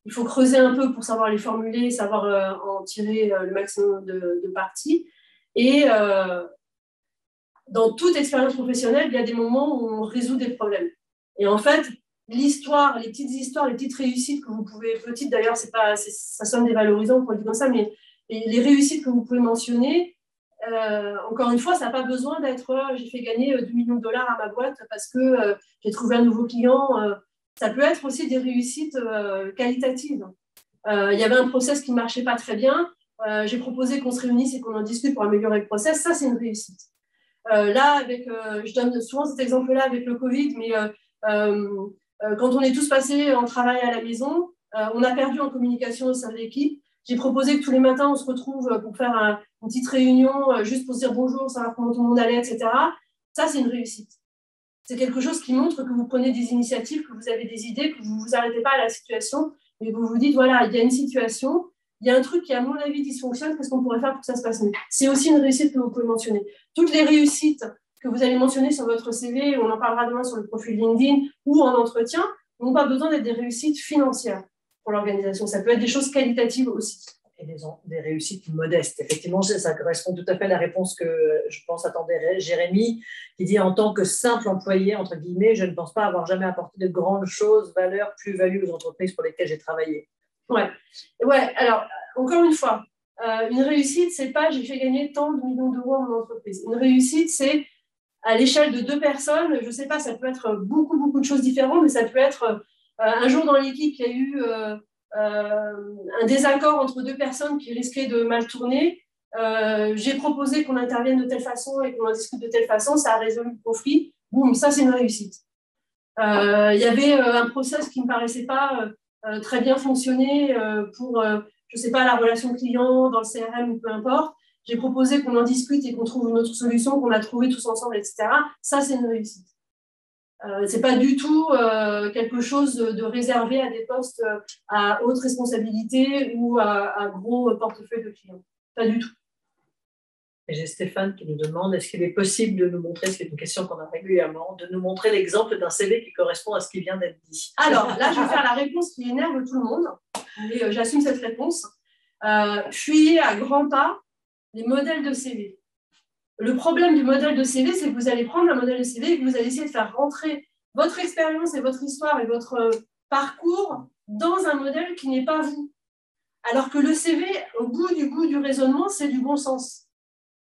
Il faut creuser un peu pour savoir les formuler, savoir en tirer le maximum de parti. Et dans toute expérience professionnelle, il y a des moments où on résout des problèmes. Et en fait, l'histoire, les petites réussites que vous pouvez, petites d'ailleurs, ça sonne dévalorisant pour le dire comme ça, mais les réussites que vous pouvez mentionner, encore une fois, ça n'a pas besoin d'être j'ai fait gagner 2 millions de dollars à ma boîte parce que j'ai trouvé un nouveau client. Ça peut être aussi des réussites qualitatives. Il y avait un process qui ne marchait pas très bien. J'ai proposé qu'on se réunisse et qu'on en discute pour améliorer le process. Ça, c'est une réussite. Là, je donne souvent cet exemple-là avec le Covid, mais quand on est tous passés en travail à la maison, on a perdu en communication au sein de l'équipe. J'ai proposé que tous les matins, on se retrouve pour faire une petite réunion, juste pour se dire bonjour, savoir comment tout le monde allait, etc. Ça, c'est une réussite. C'est quelque chose qui montre que vous prenez des initiatives, que vous avez des idées, que vous ne vous arrêtez pas à la situation, mais vous vous dites, voilà, il y a une situation, il y a un truc qui, à mon avis, dysfonctionne, qu'est-ce qu'on pourrait faire pour que ça se passe mieux? C'est aussi une réussite que vous pouvez mentionner. Toutes les réussites que vous allez mentionner sur votre CV, on en parlera demain sur le profil LinkedIn ou en entretien, n'ont pas besoin d'être des réussites financières pour l'organisation. Ça peut être des choses qualitatives aussi. Et des réussites modestes. Effectivement, ça correspond tout à fait à la réponse que je pense attendait Jérémy, qui dit en tant que simple employé, entre guillemets, je ne pense pas avoir jamais apporté de grandes choses, valeurs, plus-value aux entreprises pour lesquelles j'ai travaillé. Ouais. Alors, encore une fois, une réussite, c'est pas j'ai fait gagner tant de millions d'euros à mon entreprise. Une réussite, c'est à l'échelle de 2 personnes, je sais pas, ça peut être beaucoup de choses différentes, mais ça peut être un jour dans l'équipe, il y a eu un désaccord entre 2 personnes qui risquaient de mal tourner. J'ai proposé qu'on intervienne de telle façon et qu'on en discute de telle façon, ça a résolu le conflit. Boum, ça c'est une réussite. Il y avait un process qui ne me paraissait pas très bien fonctionner pour, je ne sais pas, la relation client dans le CRM ou peu importe. J'ai proposé qu'on en discute et qu'on trouve une autre solution, qu'on a trouvée tous ensemble, etc. Ça, c'est une réussite. Ce n'est pas du tout quelque chose de réservé à des postes à haute responsabilité ou à gros portefeuille de clients. Pas du tout. Et j'ai Stéphane qui nous demande, est-ce qu'il est possible de nous montrer, c'est une question qu'on a régulièrement, de nous montrer l'exemple d'un CV qui correspond à ce qui vient d'être dit. Alors, là, je vais faire la réponse qui énerve tout le monde, mais j'assume cette réponse. Fuyez à grands pas les modèles de CV. Le problème du modèle de CV, c'est que vous allez prendre un modèle de CV et que vous allez essayer de faire rentrer votre expérience et votre histoire et votre parcours dans un modèle qui n'est pas vous. Alors que le CV, au bout du raisonnement, c'est du bon sens.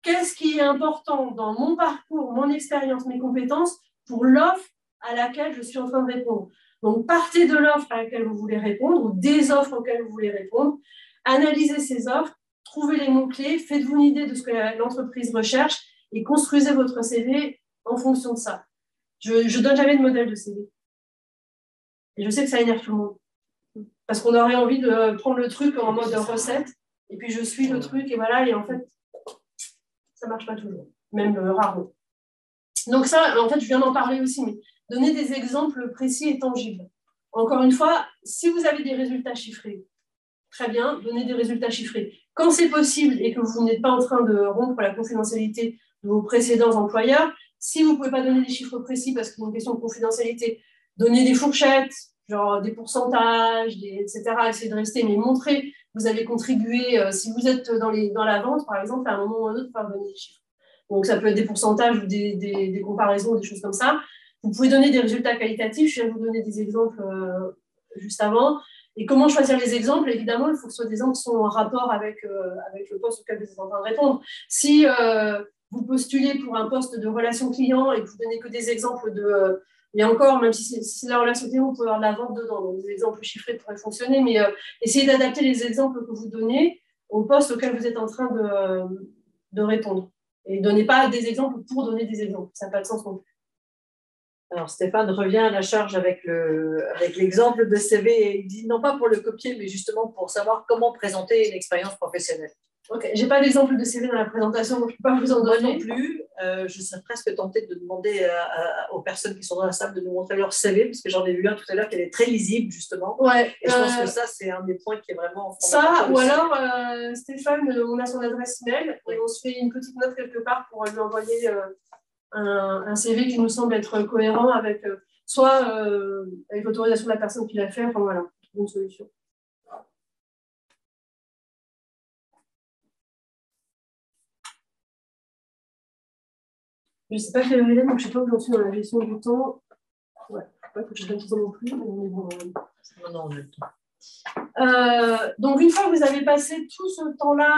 Qu'est-ce qui est important dans mon parcours, mon expérience, mes compétences pour l'offre à laquelle je suis en train de répondre? Donc, partez de l'offre à laquelle vous voulez répondre ou des offres auxquelles vous voulez répondre. Analysez ces offres, trouvez les mots-clés, faites-vous une idée de ce que l'entreprise recherche et construisez votre CV en fonction de ça. Je ne donne jamais de modèle de CV. Et je sais que ça énerve tout le monde. Parce qu'on aurait envie de prendre le truc en mode recette et puis je suis le truc et voilà, et en fait, ça ne marche pas toujours, même rarement. Donc ça, en fait, je viens d'en parler aussi, mais donner des exemples précis et tangibles. Encore une fois, si vous avez des résultats chiffrés, très bien, donnez des résultats chiffrés. Quand c'est possible et que vous n'êtes pas en train de rompre la confidentialité de vos précédents employeurs, si vous ne pouvez pas donner des chiffres précis parce qu'il y a une question de confidentialité, donnez des fourchettes, genre des pourcentages, etc. Essayez de rester, mais montrez vous avez contribué, si vous êtes dans la vente, par exemple, à un moment ou à un autre, il faut donner des chiffres. Donc, ça peut être des pourcentages ou des comparaisons, des choses comme ça. Vous pouvez donner des résultats qualitatifs. Je viens de vous donner des exemples juste avant. Et comment choisir les exemples? Évidemment, il faut que ce soit des exemples qui sont en rapport avec le poste auquel vous êtes en train de répondre. Si vous postulez pour un poste de relation client et que vous donnez que des exemples de... et encore, même si c'est la relation client, vous pouvez avoir de la vente dedans. Donc, des exemples chiffrés pourraient fonctionner. Mais essayez d'adapter les exemples que vous donnez au poste auquel vous êtes en train de répondre. Et donnez pas des exemples pour donner des exemples. Ça n'a pas de sens non plus. Alors, Stéphane revient à la charge avec l'exemple de CV. Il dit non pas pour le copier, mais justement pour savoir comment présenter une expérience professionnelle. Ok, j'ai pas d'exemple de CV dans la présentation, donc je ne peux pas vous en donner. Moi non plus. Je serais presque tentée de demander aux personnes qui sont dans la salle de nous montrer leur CV, parce que j'en ai vu un tout à l'heure qui est très lisible, justement. Ouais, et je pense que ça, c'est un des points qui est vraiment ça, ou alors, Stéphane, on a son adresse mail, et on se fait une petite note quelque part pour lui envoyer un CV qui nous semble être cohérent avec soit avec l'autorisation de la personne qui l'a fait, enfin voilà, une solution. Je ne sais pas quelle heure il est, donc je ne sais pas où j'en suis dans la gestion du temps. Ouais, pas que je donne tout ça non plus, mais bon. Non, non, donc, une fois que vous avez passé tout ce temps-là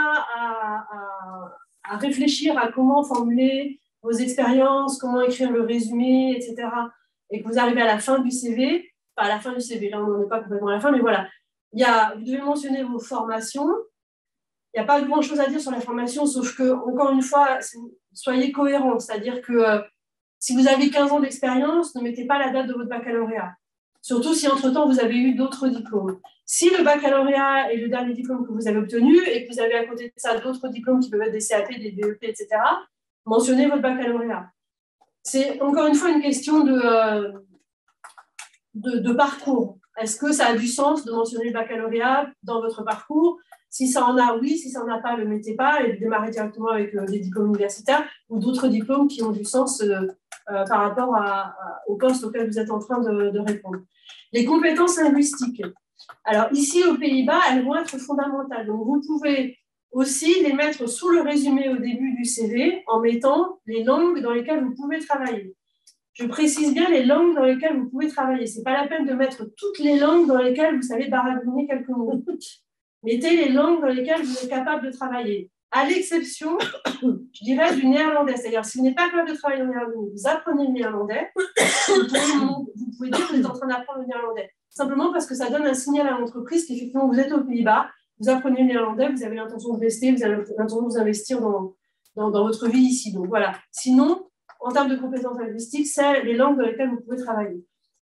à réfléchir à comment formuler vos expériences, comment écrire le résumé, etc., et que vous arrivez à la fin du CV, enfin à la fin du CV, là on n'en est pas complètement à la fin, mais voilà, vous devez mentionner vos formations. Il n'y a pas grand-chose à dire sur la formation, sauf que, encore une fois, soyez cohérents, c'est-à-dire que si vous avez 15 ans d'expérience, ne mettez pas la date de votre baccalauréat. Surtout si entre-temps vous avez eu d'autres diplômes. Si le baccalauréat est le dernier diplôme que vous avez obtenu et que vous avez à côté de ça d'autres diplômes qui peuvent être des CAP, des BEP, etc., mentionnez votre baccalauréat. C'est encore une fois une question de parcours. Est-ce que ça a du sens de mentionner le baccalauréat dans votre parcours? Si ça en a, oui. Si ça n'en a pas, ne le mettez pas et démarrez directement avec des diplômes universitaires ou d'autres diplômes qui ont du sens par rapport au poste auquel vous êtes en train de répondre. Les compétences linguistiques. Alors ici, aux Pays-Bas, elles vont être fondamentales. Donc vous pouvez aussi les mettre sous le résumé au début du CV en mettant les langues dans lesquelles vous pouvez travailler. Je précise bien les langues dans lesquelles vous pouvez travailler. Ce n'est pas la peine de mettre toutes les langues dans lesquelles vous savez baragouiner quelques mots. Mettez les langues dans lesquelles vous êtes capable de travailler. À l'exception, je dirais, du néerlandais. C'est-à-dire, si vous n'êtes pas capable de travailler en néerlandais, vous apprenez le néerlandais, vous pouvez dire que vous êtes en train d'apprendre le néerlandais. Simplement parce que ça donne un signal à l'entreprise qu'effectivement, vous êtes aux Pays-Bas, vous apprenez le néerlandais, vous avez l'intention de rester, vous avez l'intention de vous investir dans votre vie ici. Donc voilà. Sinon, en termes de compétences linguistiques, c'est les langues dans lesquelles vous pouvez travailler.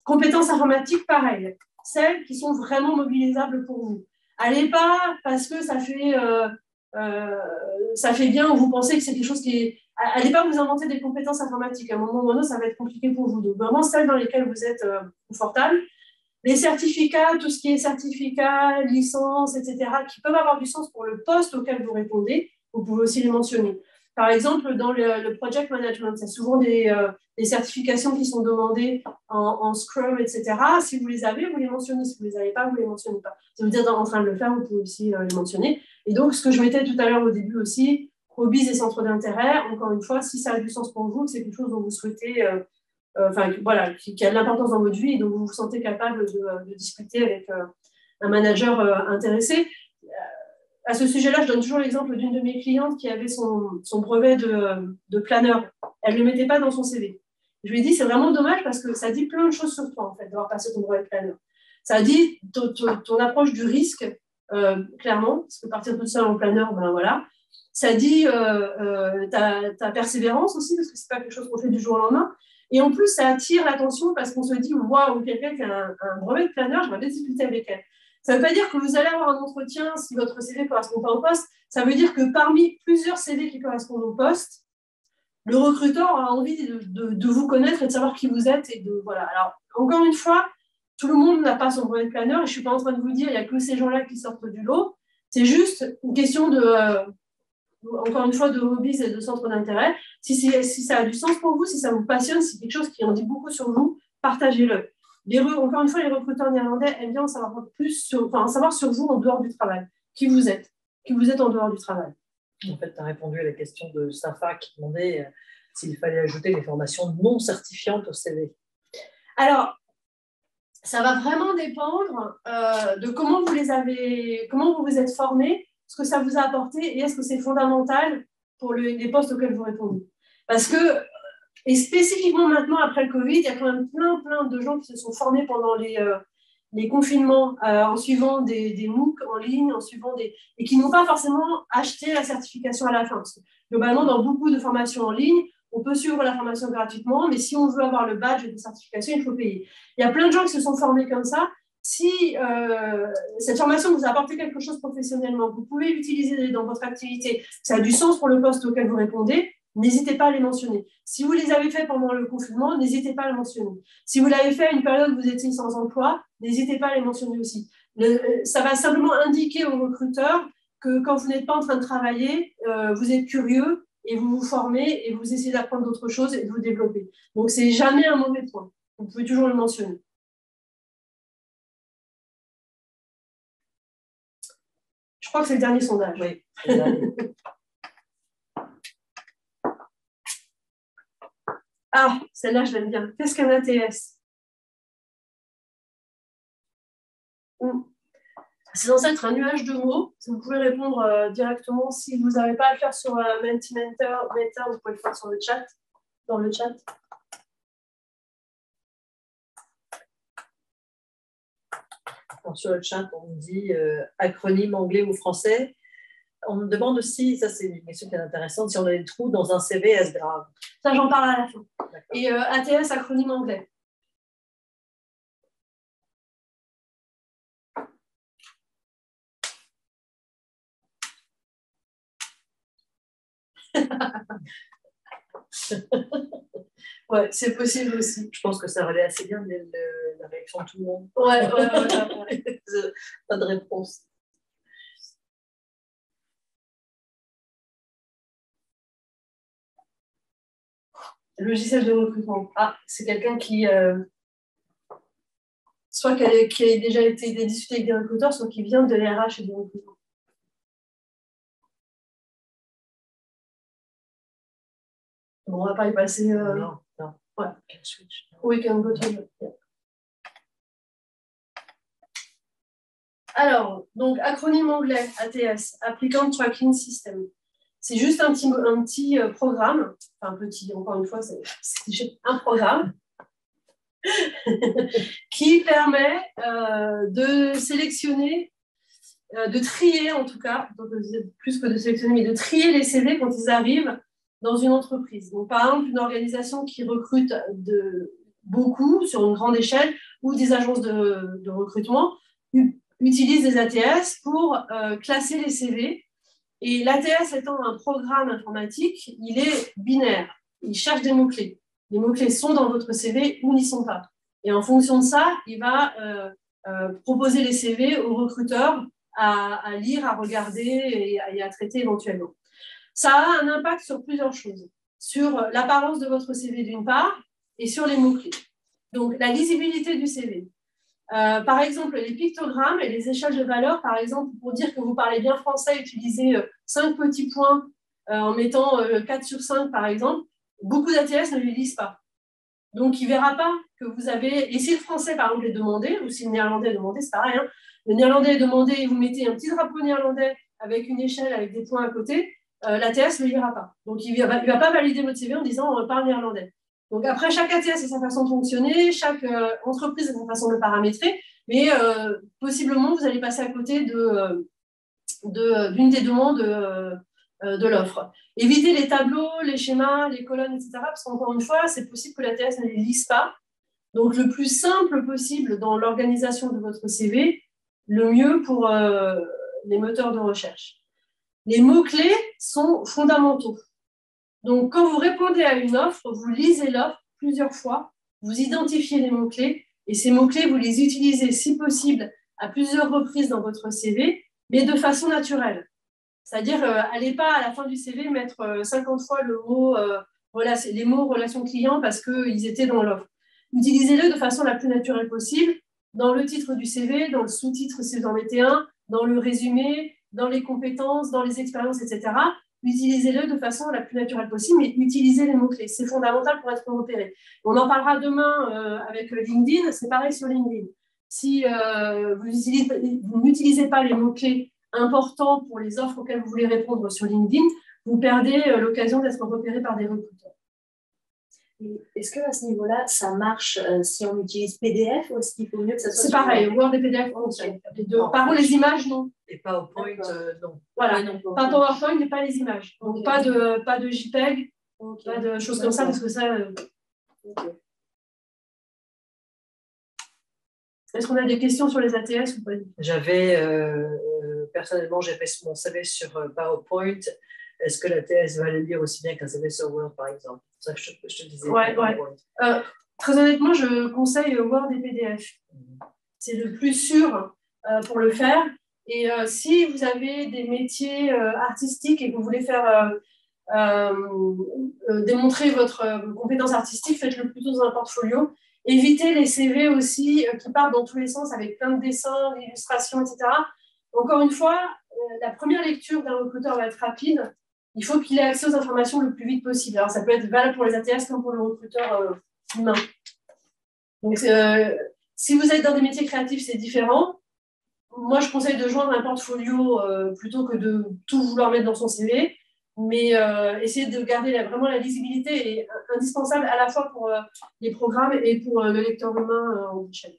Compétences informatiques, pareil. Celles qui sont vraiment mobilisables pour vous. Allez pas parce que ça fait bien ou vous pensez que c'est quelque chose qui est... Allez pas vous inventer des compétences informatiques. À un moment ou à un autre, ça va être compliqué pour vous. Donc vraiment celles dans lesquelles vous êtes confortable. Les certificats, tout ce qui est certificat, licence, etc., qui peuvent avoir du sens pour le poste auquel vous répondez, vous pouvez aussi les mentionner. Par exemple, dans le project management, c'est souvent des certifications qui sont demandées en Scrum, etc. Si vous les avez, vous les mentionnez. Si vous ne les avez pas, vous ne les mentionnez pas. Si vous êtes en train de le faire, vous pouvez aussi les mentionner. Et donc, ce que je mettais tout à l'heure au début aussi, hobbies et centres d'intérêt, encore une fois, si ça a du sens pour vous, que c'est quelque chose dont vous souhaitez, voilà, qui a de l'importance dans votre vie et dont vous vous sentez capable de discuter avec un manager intéressé. À ce sujet-là, je donne toujours l'exemple d'une de mes clientes qui avait son brevet de planeur. Elle ne le mettait pas dans son CV. Je lui ai dit, c'est vraiment dommage parce que ça dit plein de choses sur toi, en fait, d'avoir passé ton brevet de planeur. Ça dit ton approche du risque, clairement, parce que partir toute seule en planeur, ben voilà. Ça dit ta persévérance aussi, parce que ce n'est pas quelque chose qu'on fait du jour au lendemain. Et en plus, ça attire l'attention parce qu'on se dit, waouh, quelqu'un qui a un brevet de planeur, je vais bien discuter avec elle. Ça ne veut pas dire que vous allez avoir un entretien si votre CV ne correspond pas au poste. Ça veut dire que parmi plusieurs CV qui correspondent au poste, le recruteur a envie de vous connaître et de savoir qui vous êtes. Voilà. Alors, encore une fois, tout le monde n'a pas son brevet de planeur et je ne suis pas en train de vous dire qu'il n'y a que ces gens-là qui sortent du lot. C'est juste une question encore une fois, de hobbies et de centres d'intérêt. Si ça a du sens pour vous, si ça vous passionne, si c'est quelque chose qui en dit beaucoup sur vous, partagez-le. Encore une fois, les recruteurs néerlandais aiment bien en savoir plus savoir sur vous en dehors du travail. qui vous êtes en dehors du travail. En fait, tu as répondu à la question de Safa qui demandait s'il fallait ajouter des formations non certifiantes au CV. Alors, ça va vraiment dépendre de comment vous vous êtes formé, ce que ça vous a apporté et est-ce que c'est fondamental pour les postes auxquels vous répondez. Parce que, et spécifiquement maintenant après le Covid, il y a quand même plein de gens qui se sont formés pendant les confinements en suivant des MOOC en ligne, et qui n'ont pas forcément acheté la certification à la fin. Parce que, globalement, dans beaucoup de formations en ligne, on peut suivre la formation gratuitement, mais si on veut avoir le badge de certification, il faut payer. Il y a plein de gens qui se sont formés comme ça. Si cette formation vous a apporté quelque chose professionnellement, vous pouvez l'utiliser dans votre activité, ça a du sens pour le poste auquel vous répondez, n'hésitez pas à les mentionner. Si vous les avez fait pendant le confinement, n'hésitez pas à les mentionner. Si vous l'avez fait à une période où vous étiez sans emploi, n'hésitez pas à les mentionner aussi. Ça va simplement indiquer aux recruteurs que quand vous n'êtes pas en train de travailler, vous êtes curieux et vous vous formez et vous essayez d'apprendre d'autres choses et de vous développer. Donc, c'est jamais un mauvais point. Vous pouvez toujours le mentionner. Je crois que c'est le dernier sondage. Oui, c'est le dernier. Ah, celle-là, je l'aime bien. Qu'est-ce qu'un ATS? C'est censé être un nuage de mots. Vous pouvez répondre directement. Si vous n'avez pas à le faire sur Mentimeter, vous pouvez le faire sur le chat, dans le chat. Alors, sur le chat, on me dit acronyme anglais ou français. On me demande aussi, ça c'est une question qui est intéressante, si on a des trous dans un CV, est-ce grave? Ça, j'en parle à la fin. Et ATS, acronyme anglais. Ouais, c'est possible aussi. Je pense que ça relaie assez bien la réaction de tout le monde. Ouais. Pas de réponse. Logiciel de recrutement. Ah, c'est quelqu'un qui soit qui a déjà été discuté avec des recruteurs, soit qui vient de l'RH et du recrutement. Bon, on va pas y passer. Non. Ouais. We can go to it. Alors, donc, acronyme anglais, ATS, Applicant Tracking System. C'est juste un petit programme, enfin petit, encore une fois, c'est un programme qui permet de sélectionner, de trier en tout cas, donc, plus que de sélectionner, mais de trier les CV quand ils arrivent dans une entreprise. Donc, par exemple, une organisation qui recrute beaucoup sur une grande échelle ou des agences de recrutement utilise des ATS pour classer les CV. Et l'ATS étant un programme informatique, il est binaire. Il cherche des mots-clés. Les mots-clés sont dans votre CV ou n'y sont pas. Et en fonction de ça, il va proposer les CV aux recruteurs à lire, à regarder et à traiter éventuellement. Ça a un impact sur plusieurs choses. Sur l'apparence de votre CV d'une part et sur les mots-clés. Donc, la lisibilité du CV. Par exemple, les pictogrammes et les échelles de valeur, par exemple, pour dire que vous parlez bien français, utilisez 5 petits points en mettant 4 sur 5, par exemple. Beaucoup d'ATS ne les lisent pas. Donc, il ne verra pas que vous avez... Et si le français, par exemple, est demandé, ou si le néerlandais est demandé, c'est pareil. Hein. Le néerlandais est demandé et vous mettez un petit drapeau néerlandais avec une échelle, avec des points à côté, l'ATS ne le lira pas. Donc, il ne va pas valider votre CV en disant on parle néerlandais. Donc après, chaque ATS a sa façon de fonctionner, chaque entreprise a sa façon de paramétrer, mais possiblement, vous allez passer à côté d'une des demandes de l'offre. Évitez les tableaux, les schémas, les colonnes, etc. Parce qu'encore une fois, c'est possible que l'ATS ne les lise pas. Donc le plus simple possible dans l'organisation de votre CV, le mieux pour les moteurs de recherche. Les mots-clés sont fondamentaux. Donc, quand vous répondez à une offre, vous lisez l'offre plusieurs fois, vous identifiez les mots-clés, et ces mots-clés, vous les utilisez, si possible, à plusieurs reprises dans votre CV, mais de façon naturelle. C'est-à-dire, allez pas à la fin du CV mettre 50 fois les mots relation client parce qu'ils étaient dans l'offre. Utilisez-le de façon la plus naturelle possible, dans le titre du CV, dans le sous-titre si vous en mettez un, dans le résumé, dans les compétences, dans les expériences, etc., utilisez-le de façon la plus naturelle possible, mais utilisez les mots-clés. C'est fondamental pour être repéré. On en parlera demain avec LinkedIn, c'est pareil sur LinkedIn. Si vous n'utilisez pas les mots-clés importants pour les offres auxquelles vous voulez répondre sur LinkedIn, vous perdez l'occasion d'être repéré par des recruteurs. Est-ce qu'à ce niveau-là, ça marche si on utilise PDF ou est-ce qu'il faut mieux que ça soit... C'est pareil, Word et PDF, les deux. Par contre, les images, non. Et PowerPoint, non. Voilà, ouais, non, pas PowerPoint et pas les images. Donc, pas de JPEG, pas de choses comme ça, parce que ça... Est-ce qu'on a des questions sur les ATS ou pas? J'avais, personnellement, j'ai fait mon CV sur PowerPoint. Est-ce que l'ATS va le lire aussi bien qu'un CV sur Word, par exemple? C'est ça que je te disais. Ouais. Très honnêtement, je conseille Word et PDF. C'est le plus sûr pour le faire. Et si vous avez des métiers artistiques et que vous voulez faire démontrer votre compétence artistique, faites-le plutôt dans un portfolio. Évitez les CV aussi qui partent dans tous les sens avec plein de dessins, d'illustrations, etc. Encore une fois, la première lecture d'un recruteur va être rapide. Il faut qu'il ait accès aux informations le plus vite possible. Alors, ça peut être valable pour les ATS comme pour le recruteur humain. Donc, si vous êtes dans des métiers créatifs, c'est différent. Moi, je conseille de joindre un portfolio plutôt que de tout vouloir mettre dans son CV. Mais essayer de garder vraiment la lisibilité est indispensable à la fois pour les programmes et pour le lecteur humain en chaîne.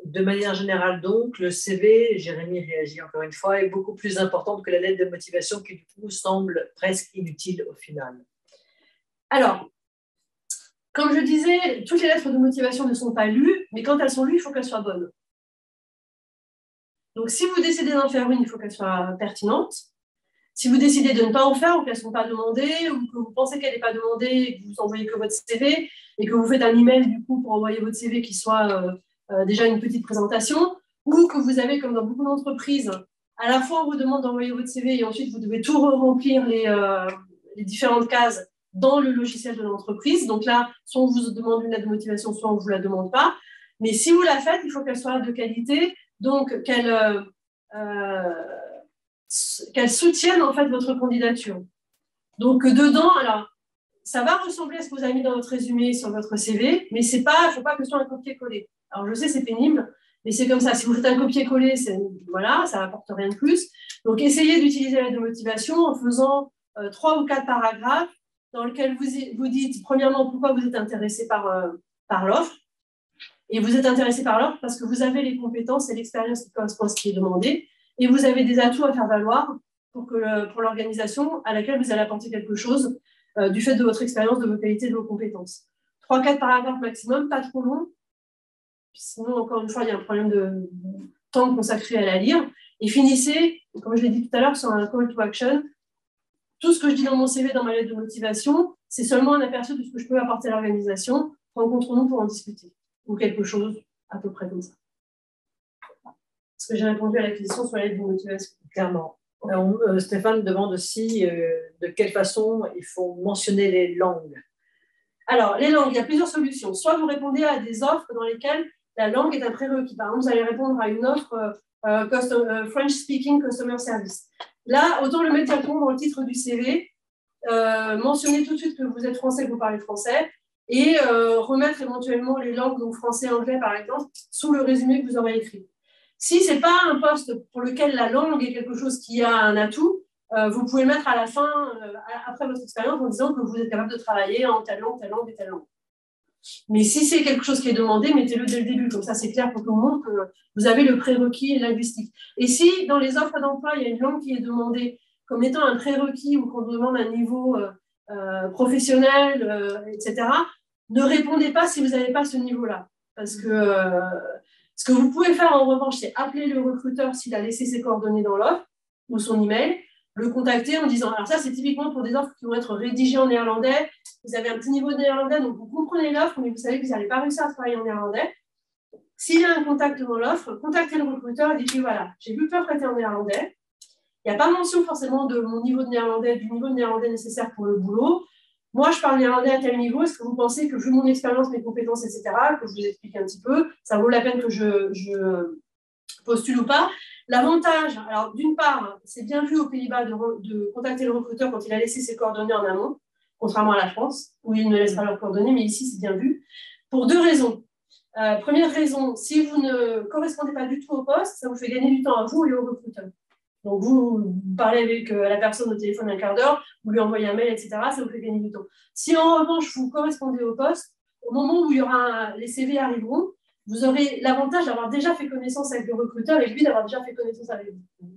De manière générale, donc, le CV, Jérémy réagit encore une fois, est beaucoup plus importante que la lettre de motivation qui, du coup, semble presque inutile au final. Alors, comme je disais, toutes les lettres de motivation ne sont pas lues, mais quand elles sont lues, il faut qu'elles soient bonnes. Donc, si vous décidez d'en faire une, il faut qu'elle soit pertinente. Si vous décidez de ne pas en faire ou qu'elles ne sont pas demandées ou que vous pensez qu'elle n'est pas demandée et que vous envoyez que votre CV et que vous faites un email du coup pour envoyer votre CV qui soit déjà une petite présentation ou que vous avez, comme dans beaucoup d'entreprises, à la fois on vous demande d'envoyer votre CV et ensuite vous devez tout remplir les différentes cases dans le logiciel de l'entreprise. Donc là, soit on vous demande une lettre de motivation, soit on ne vous la demande pas. Mais si vous la faites, il faut qu'elle soit de qualité, donc qu'elle soutienne en fait votre candidature. Donc dedans, alors, ça va ressembler à ce que vous avez mis dans votre résumé sur votre CV, mais il ne faut pas que ce soit un copier-coller. Alors je sais, c'est pénible, mais c'est comme ça. Si vous faites un copier-coller, voilà, ça n'apporte rien de plus. Donc essayez d'utiliser la lettre de motivation en faisant 3 ou 4 paragraphes dans lesquels vous dites, premièrement, pourquoi vous êtes intéressé par l'offre. Et vous êtes intéressé par l'offre parce que vous avez les compétences et l'expérience qui correspondent à ce qui est demandé. Et vous avez des atouts à faire valoir pour l'organisation à laquelle vous allez apporter quelque chose du fait de votre expérience, de vos qualités, de vos compétences. 3-4 paragraphes maximum, pas trop long. Sinon, encore une fois, il y a un problème de temps consacré à la lire. Et finissez, comme je l'ai dit tout à l'heure, sur un call to action. Tout ce que je dis dans mon CV, dans ma lettre de motivation, c'est seulement un aperçu de ce que je peux apporter à l'organisation. Rencontrons-nous pour en discuter. Ou quelque chose à peu près comme ça. Est-ce que j'ai répondu à la question sur la lettre de motivation? Clairement. Stéphane demande aussi de quelle façon il faut mentionner les langues. Alors, les langues, il y a plusieurs solutions. Soit vous répondez à des offres dans lesquelles la langue est un prérequis. Par exemple, vous allez répondre à une offre French Speaking Customer Service. Là, autant le mettre directement dans le titre du CV, mentionner tout de suite que vous êtes français, que vous parlez français, et remettre éventuellement les langues, donc français, anglais par exemple, sous le résumé que vous aurez écrit. Si ce n'est pas un poste pour lequel la langue est quelque chose qui a un atout, vous pouvez le mettre à la fin, après votre expérience, en disant que vous êtes capable de travailler en telle langue et telle langue. Mais si c'est quelque chose qui est demandé, mettez-le dès le début, comme ça c'est clair pour tout le monde que vous avez le prérequis linguistique. Et si dans les offres d'emploi, il y a une langue qui est demandée comme étant un prérequis ou qu'on demande un niveau professionnel, etc., ne répondez pas si vous n'avez pas ce niveau-là. Parce que ce que vous pouvez faire en revanche, c'est appeler le recruteur s'il a laissé ses coordonnées dans l'offre ou son email, le contacter en disant, alors ça c'est typiquement pour des offres qui vont être rédigées en néerlandais, vous avez un petit niveau de néerlandais, donc vous comprenez l'offre, mais vous savez que vous n'allez pas réussir à travailler en néerlandais. S'il y a un contact dans l'offre, contactez le recruteur et dites-lui, voilà, j'ai vu que l'offre était en néerlandais, il n'y a pas mention forcément de mon niveau de néerlandais, du niveau de néerlandais nécessaire pour le boulot. Moi, je parle néerlandais à tel niveau. Est-ce que vous pensez que vu mon expérience, mes compétences, etc., que je vous explique un petit peu, ça vaut la peine que je postule ou pas? L'avantage, alors d'une part, c'est bien vu aux Pays-Bas de contacter le recruteur quand il a laissé ses coordonnées en amont, contrairement à la France, où il ne laisse pas leurs coordonnées, mais ici, c'est bien vu, pour deux raisons. Première raison, si vous ne correspondez pas du tout au poste, ça vous fait gagner du temps à vous et au recruteur. Donc, vous parlez avec la personne au téléphone un quart d'heure, vous lui envoyez un mail, etc., ça vous fait gagner du temps. Si en revanche, vous correspondez au poste, au moment où les CV arriveront, vous aurez l'avantage d'avoir déjà fait connaissance avec le recruteur et lui d'avoir déjà fait connaissance avec vous.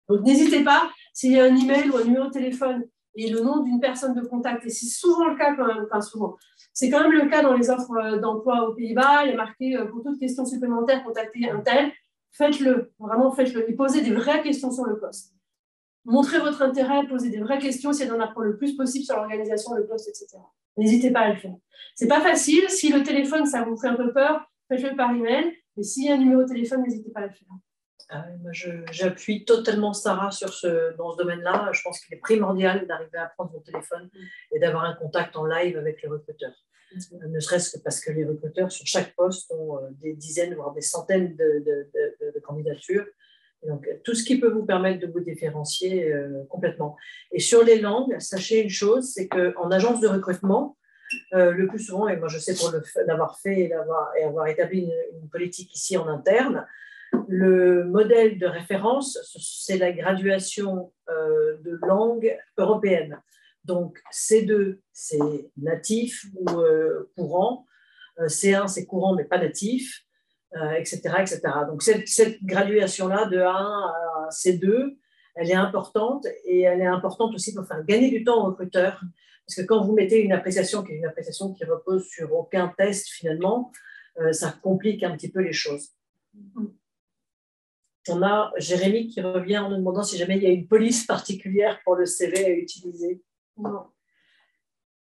Donc, n'hésitez pas, s'il y a un email ou un numéro de téléphone et le nom d'une personne de contact, et c'est souvent le cas, souvent, c'est quand même le cas dans les offres d'emploi aux Pays-Bas, il y a marqué pour toute question supplémentaire, contactez un tel, faites-le, vraiment faites-le, et posez des vraies questions sur le poste. Montrez votre intérêt, posez des vraies questions, essayez d'en apprendre le plus possible sur l'organisation, le poste, etc. N'hésitez pas à le faire. C'est pas facile, si le téléphone, ça vous fait un peu peur, faites-le par email, mais s'il y a un numéro de téléphone, n'hésitez pas à le faire. J'appuie totalement Sarah dans ce domaine-là. Je pense qu'il est primordial d'arriver à prendre son téléphone et d'avoir un contact en live avec les recruteurs. Ne serait-ce que parce que les recruteurs, sur chaque poste, ont des dizaines, voire des centaines de candidatures. Et donc, tout ce qui peut vous permettre de vous différencier complètement. Et sur les langues, sachez une chose, c'est qu'en agence de recrutement, le plus souvent, et moi je sais pour l'avoir fait et avoir établi une politique ici en interne, le modèle de référence, c'est la graduation de langue européenne. Donc, C2, c'est natif ou courant. C1, c'est courant mais pas natif, etc., etc. Donc, cette graduation-là de A1 à C2, elle est importante et elle est importante aussi pour faire gagner du temps aux recruteurs. Parce que quand vous mettez une appréciation qui repose sur aucun test finalement, ça complique un petit peu les choses. On a Jérémy qui revient en nous demandant si jamais il y a une police particulière pour le CV à utiliser. Non.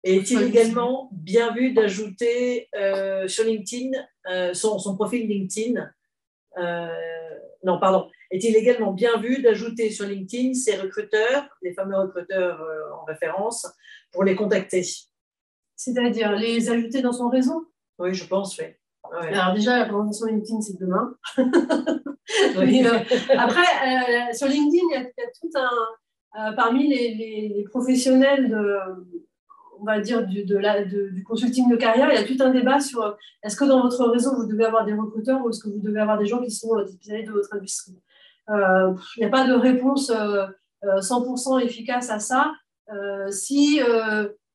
Et est-il également bien vu d'ajouter sur LinkedIn son profil LinkedIn non, pardon. Est-il également bien vu d'ajouter sur LinkedIn ces recruteurs, les fameux recruteurs en référence, pour les contacter? C'est-à-dire les ajouter dans son réseau? Oui, je pense, oui. Ouais. Alors déjà, la conversation LinkedIn, c'est demain. Mais, après, sur LinkedIn, il y a tout un... parmi les professionnels on va dire, du consulting de carrière, il y a tout un débat sur est-ce que dans votre réseau, vous devez avoir des recruteurs ou est-ce que vous devez avoir des gens qui sont spécialisés de votre industrie. Il n'y a pas de réponse 100% efficace à ça. Si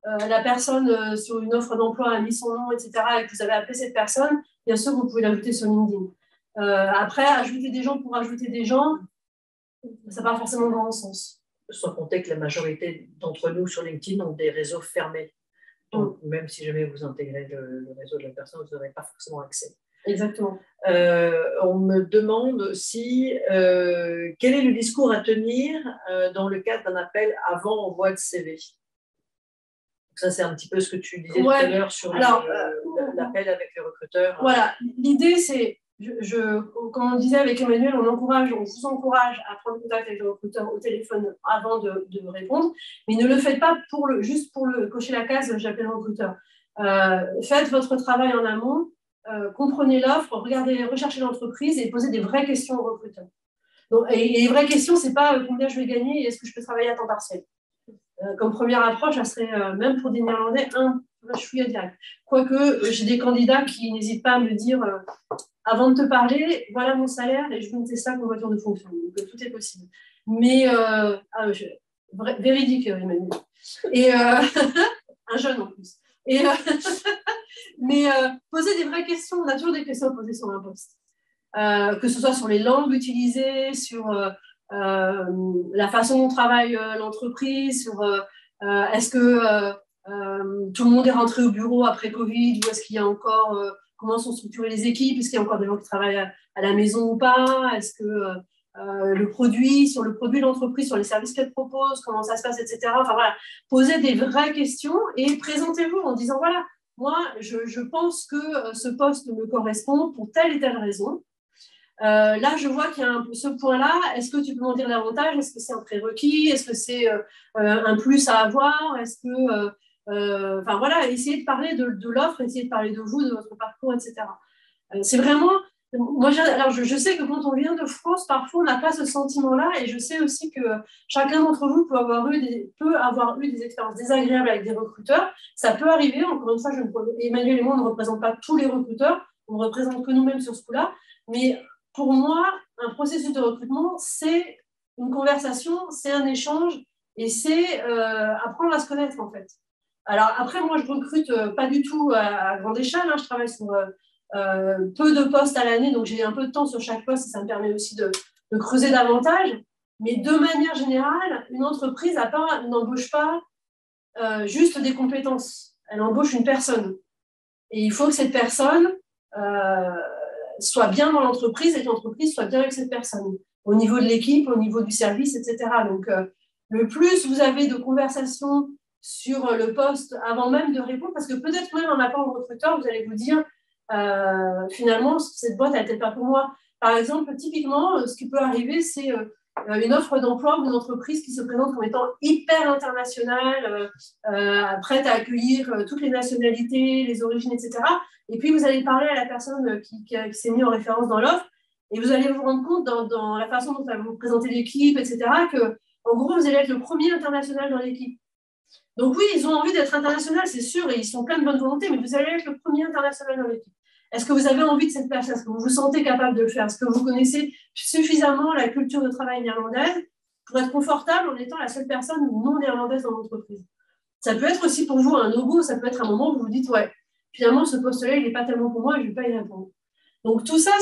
la personne sur une offre d'emploi a mis son nom, etc., et que vous avez appelé cette personne, bien sûr, vous pouvez l'ajouter sur LinkedIn. Après, ajouter des gens pour ajouter des gens, ça n'a pas forcément grand sens. Sans compter que la majorité d'entre nous sur LinkedIn ont des réseaux fermés. Donc, même si jamais vous intégrez le réseau de la personne, vous n'aurez pas forcément accès. Exactement. On me demande aussi quel est le discours à tenir dans le cadre d'un appel avant envoi de CV. Donc ça, c'est un petit peu ce que tu disais tout à l'heure sur l'appel avec les recruteurs. Voilà, l'idée, c'est, comme on disait avec Emmanuel, on vous encourage à prendre contact avec le recruteur au téléphone avant de répondre, mais ne le faites pas juste pour cocher la case « j'appelle le recruteur ». Faites votre travail en amont, comprenez l'offre, recherchez l'entreprise et posez des vraies questions au recruteur. Donc, et les vraies questions, ce n'est pas combien je vais gagner et est-ce que je peux travailler à temps partiel. Comme première approche, ça serait même pour des Néerlandais, je suis à direct. Quoique, j'ai des candidats qui n'hésitent pas à me dire avant de te parler, voilà mon salaire et je veux une Tesla comme voiture de fonction. Donc, tout est possible. Mais, véridique, Emmanuel. Et un jeune en plus. Mais poser des vraies questions, on a toujours des questions à poser sur un poste. Que ce soit sur les langues utilisées, sur la façon dont travaille l'entreprise, sur est-ce que tout le monde est rentré au bureau après Covid ou est-ce qu'il y a encore, comment sont structurées les équipes, est-ce qu'il y a encore des gens qui travaillent à la maison ou pas, est-ce que sur le produit de l'entreprise, sur les services qu'elle propose, comment ça se passe, etc. Enfin voilà, posez des vraies questions et présentez-vous en disant voilà, moi je pense que ce poste me correspond pour telle et telle raison. Là, je vois qu'il y a ce point-là. Est-ce que tu peux m'en dire davantage? Est-ce que c'est un prérequis? Est-ce que c'est un plus à avoir? Est-ce que, enfin voilà, essayez de parler de l'offre, essayez de parler de vous, de votre parcours, etc. C'est vraiment Moi, alors je sais que quand on vient de France, parfois on n'a pas ce sentiment-là, et je sais aussi que chacun d'entre vous peut avoir eu des expériences désagréables avec des recruteurs. Ça peut arriver, encore une fois, Emmanuel et moi, on ne représente pas tous les recruteurs, on ne représente que nous-mêmes sur ce coup-là, mais pour moi, un processus de recrutement, c'est une conversation, c'est un échange, et c'est apprendre à se connaître en fait. Alors après, moi, je recrute pas du tout à grande échelle, hein, je travaille sur peu de postes à l'année, donc j'ai un peu de temps sur chaque poste et ça me permet aussi de creuser davantage. Mais de manière générale, une entreprise n'embauche pas juste des compétences, elle embauche une personne. Et il faut que cette personne soit bien dans l'entreprise et que l'entreprise soit bien avec cette personne, au niveau de l'équipe, au niveau du service, etc. Donc, le plus vous avez de conversations sur le poste avant même de répondre, parce que peut-être même en appelant le recruteur, vous allez vous dire finalement, cette boîte, elle n'était pas pour moi. Par exemple, typiquement, ce qui peut arriver, c'est une offre d'emploi ou une entreprise qui se présente comme étant hyper internationale, prête à accueillir toutes les nationalités, les origines, etc. Et puis, vous allez parler à la personne qui s'est mise en référence dans l'offre et vous allez vous rendre compte dans la façon dont elle va vous présenter l'équipe, etc., que, en gros, vous allez être le premier international dans l'équipe. Donc oui, ils ont envie d'être international, c'est sûr, et ils sont pleins de bonne volonté, mais vous allez être le premier international dans l'équipe. Est-ce que vous avez envie de cette place? Est-ce que vous vous sentez capable de le faire? Est-ce que vous connaissez suffisamment la culture de travail néerlandaise pour être confortable en étant la seule personne non néerlandaise dans l'entreprise? Ça peut être aussi pour vous un no-go, ça peut être un moment où vous vous dites, ouais, finalement, ce poste-là, il n'est pas tellement pour moi et je ne vais pas y répondre. Donc tout ça,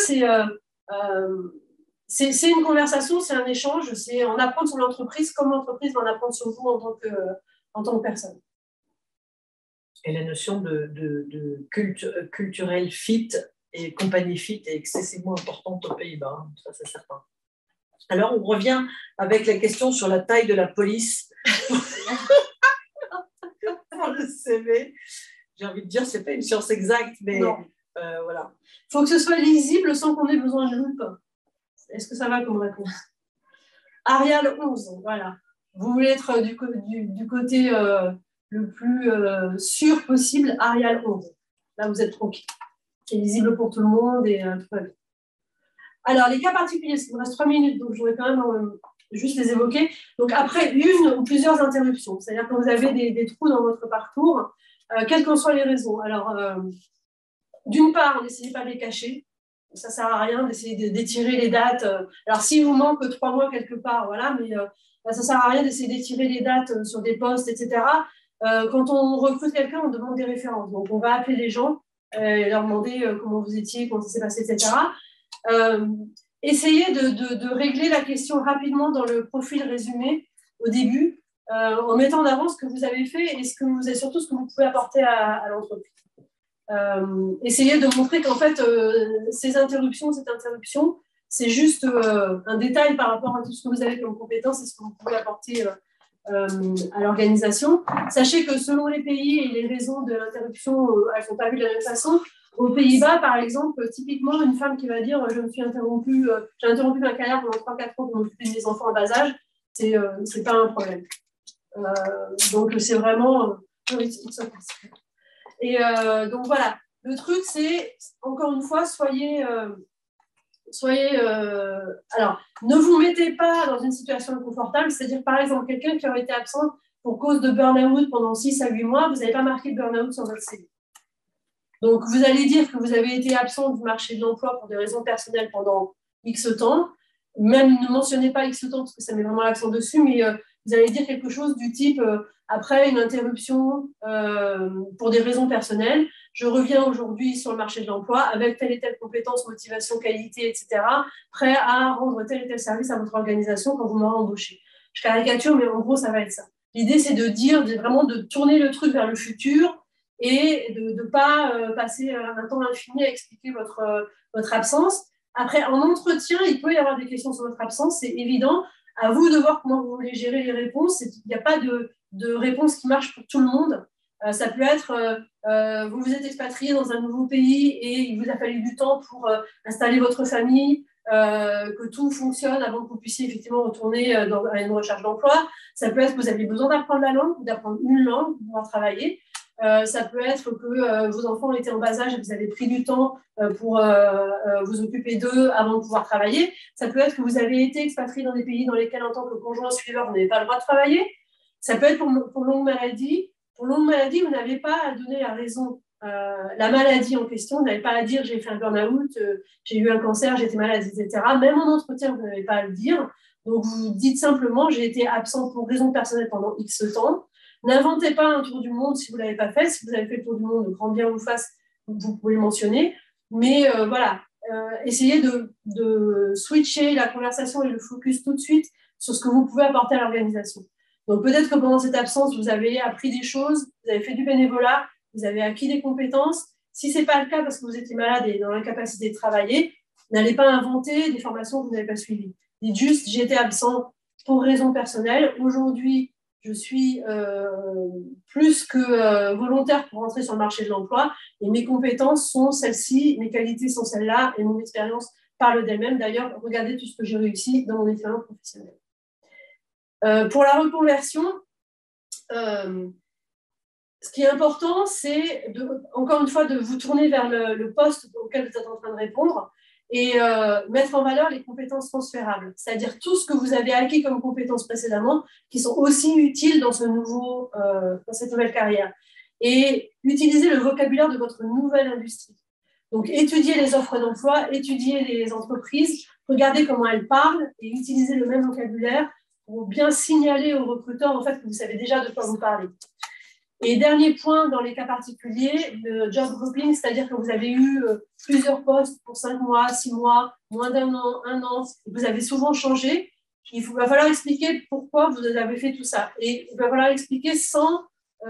c'est une conversation, c'est un échange, c'est en apprendre sur l'entreprise comme l'entreprise va en apprendre sur vous en tant que personne. Et la notion de culturel fit et compagnie fit est excessivement importante aux Pays-Bas, hein, ça c'est certain. Alors on revient avec la question sur la taille de la police pour le CV. J'ai envie de dire, c'est pas une science exacte, mais voilà. Il faut que ce soit lisible sans qu'on ait besoin de loupe. Est-ce que ça va comme réponse? Arial 11, voilà. Vous voulez être du côté le plus sûr possible, Arial 11. Là, vous êtes tranquille. C'est lisible pour tout le monde et tout va bien. Alors, les cas particuliers, il me reste 3 minutes, donc je voudrais quand même juste les évoquer. Donc, après une ou plusieurs interruptions, c'est-à-dire quand vous avez des trous dans votre parcours, quelles qu'en soient les raisons. Alors, d'une part, n'essayez pas de les cacher. Ça ne sert à rien d'essayer d'étirer les dates. Alors, s'il vous manque 3 mois quelque part, voilà, mais ça ne sert à rien d'essayer d'étirer les dates sur des postes, etc. Quand on recrute quelqu'un, on demande des références. Donc, on va appeler les gens et leur demander comment vous étiez, comment ça s'est passé, etc. Essayez de régler la question rapidement dans le profil résumé au début, en mettant en avant ce que vous avez fait et surtout ce que vous pouvez apporter à l'entreprise. Essayez de montrer qu'en fait, cette interruption, c'est juste un détail par rapport à tout ce que vous avez comme compétences et ce que vous pouvez apporter à l'organisation. Sachez que selon les pays et les raisons de l'interruption, elles ne sont pas vues de la même façon. Aux Pays-Bas, par exemple, typiquement, une femme qui va dire « j'ai interrompu ma carrière pendant 3-4 ans pour m'occuper de mes enfants en bas âge », c'est pas un problème. Donc, c'est vraiment... Et donc voilà, le truc c'est, encore une fois, alors, ne vous mettez pas dans une situation inconfortable, c'est-à-dire par exemple quelqu'un qui aurait été absent pour cause de burn-out pendant 6 à 8 mois, vous n'avez pas marqué de burn-out sur votre CV. Donc vous allez dire que vous avez été absent du marché de l'emploi pour des raisons personnelles pendant X temps, même ne mentionnez pas X temps parce que ça met vraiment l'accent dessus, mais vous allez dire quelque chose du type après une interruption pour des raisons personnelles, je reviens aujourd'hui sur le marché de l'emploi avec telle et telle compétence, motivation, qualité, etc., prêt à rendre tel et tel service à votre organisation quand vous m'aurez embauché. Je caricature, mais en gros, ça va être ça. L'idée, c'est vraiment de tourner le truc vers le futur et de ne pas passer un temps infini à expliquer votre absence. Après, en entretien, il peut y avoir des questions sur votre absence, c'est évident. À vous de voir comment vous voulez gérer les réponses. Il n'y a pas de réponse qui marche pour tout le monde. Ça peut être, vous vous êtes expatrié dans un nouveau pays et il vous a fallu du temps pour installer votre famille, que tout fonctionne avant que vous puissiez effectivement retourner à une recherche d'emploi. Ça peut être que vous avez besoin d'apprendre la langue ou d'apprendre une langue pour pouvoir travailler. Ça peut être que vos enfants étaient en bas âge et vous avez pris du temps pour vous occuper d'eux avant de pouvoir travailler. Ça peut être que vous avez été expatrié dans des pays dans lesquels, en tant que conjoint suiveur, vous n'avez pas le droit de travailler. Ça peut être pour longue maladie. Pour longue maladie, vous n'avez pas à donner la raison. La maladie en question, vous n'avez pas à dire j'ai fait un burn-out, j'ai eu un cancer, j'étais malade, etc. Même en entretien, vous n'avez pas à le dire. Donc, vous dites simplement j'ai été absent pour raison personnelle pendant X temps. N'inventez pas un tour du monde si vous ne l'avez pas fait. Si vous avez fait le tour du monde, grand bien vous fasse, vous pouvez le mentionner. Mais voilà, essayez de switcher la conversation et le focus tout de suite sur ce que vous pouvez apporter à l'organisation. Donc peut-être que pendant cette absence, vous avez appris des choses, vous avez fait du bénévolat, vous avez acquis des compétences. Si ce n'est pas le cas parce que vous étiez malade et dans l'incapacité de travailler, n'allez pas inventer des formations que vous n'avez pas suivies. Dites juste, j'ai été absent pour raison personnelle. Aujourd'hui, je suis plus que volontaire pour rentrer sur le marché de l'emploi et mes compétences sont celles-ci, mes qualités sont celles-là et mon expérience parle d'elle-même. D'ailleurs, regardez tout ce que j'ai réussi dans mon expérience professionnelle. Pour la reconversion, ce qui est important, c'est encore une fois de vous tourner vers le poste auquel vous êtes en train de répondre et mettre en valeur les compétences transférables, c'est-à-dire tout ce que vous avez acquis comme compétences précédemment qui sont aussi utiles dans cette nouvelle carrière. Et utiliser le vocabulaire de votre nouvelle industrie. Donc, étudiez les offres d'emploi, étudiez les entreprises, regardez comment elles parlent et utilisez le même vocabulaire pour bien signaler aux recruteurs en fait, que vous savez déjà de quoi vous parlez. Et dernier point, dans les cas particuliers, le job hopping, c'est-à-dire que vous avez eu plusieurs postes pour 5 mois, 6 mois, moins d'un an, 1 an, vous avez souvent changé. Va falloir expliquer pourquoi vous avez fait tout ça. Et il va falloir expliquer sans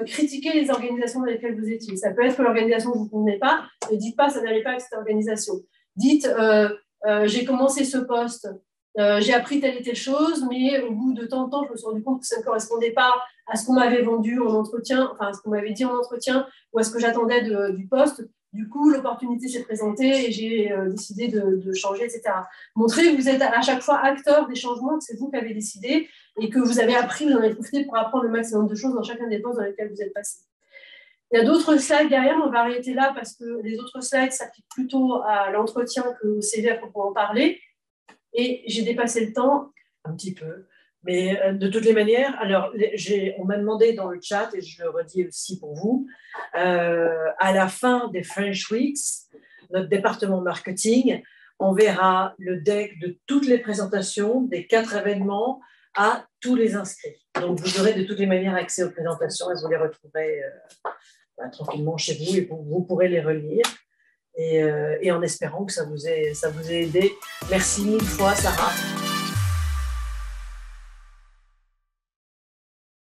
critiquer les organisations dans lesquelles vous étiez. Ça peut être que l'organisation ne vous convenait pas, ne dites pas ça n'allait pas avec cette organisation. Dites j'ai commencé ce poste, j'ai appris telle et telle chose, mais au bout de tant de temps, je me suis rendu compte que ça ne correspondait pas à ce qu'on m'avait vendu en entretien, enfin à ce qu'on m'avait dit en entretien ou à ce que j'attendais du poste. Du coup, l'opportunité s'est présentée et j'ai décidé de changer, etc. Montrez que vous êtes à chaque fois acteur des changements, que c'est vous qui avez décidé et que vous avez appris, vous en avez profité pour apprendre le maximum de choses dans chacun des postes dans lesquels vous êtes passé. Il y a d'autres slides derrière, on va arrêter là parce que les autres slides s'appliquent plutôt à l'entretien qu'au CV à proprement parler. Et j'ai dépassé le temps. Un petit peu. Mais de toutes les manières, alors on m'a demandé dans le chat, et je le redis aussi pour vous, à la fin des French Weeks, notre département marketing enverra le deck de toutes les présentations des 4 événements à tous les inscrits. Donc vous aurez de toutes les manières accès aux présentations et vous les retrouverez tranquillement chez vous et vous pourrez les relire. Et en espérant que ça vous ait aidé. Merci 1000 fois, Sarah.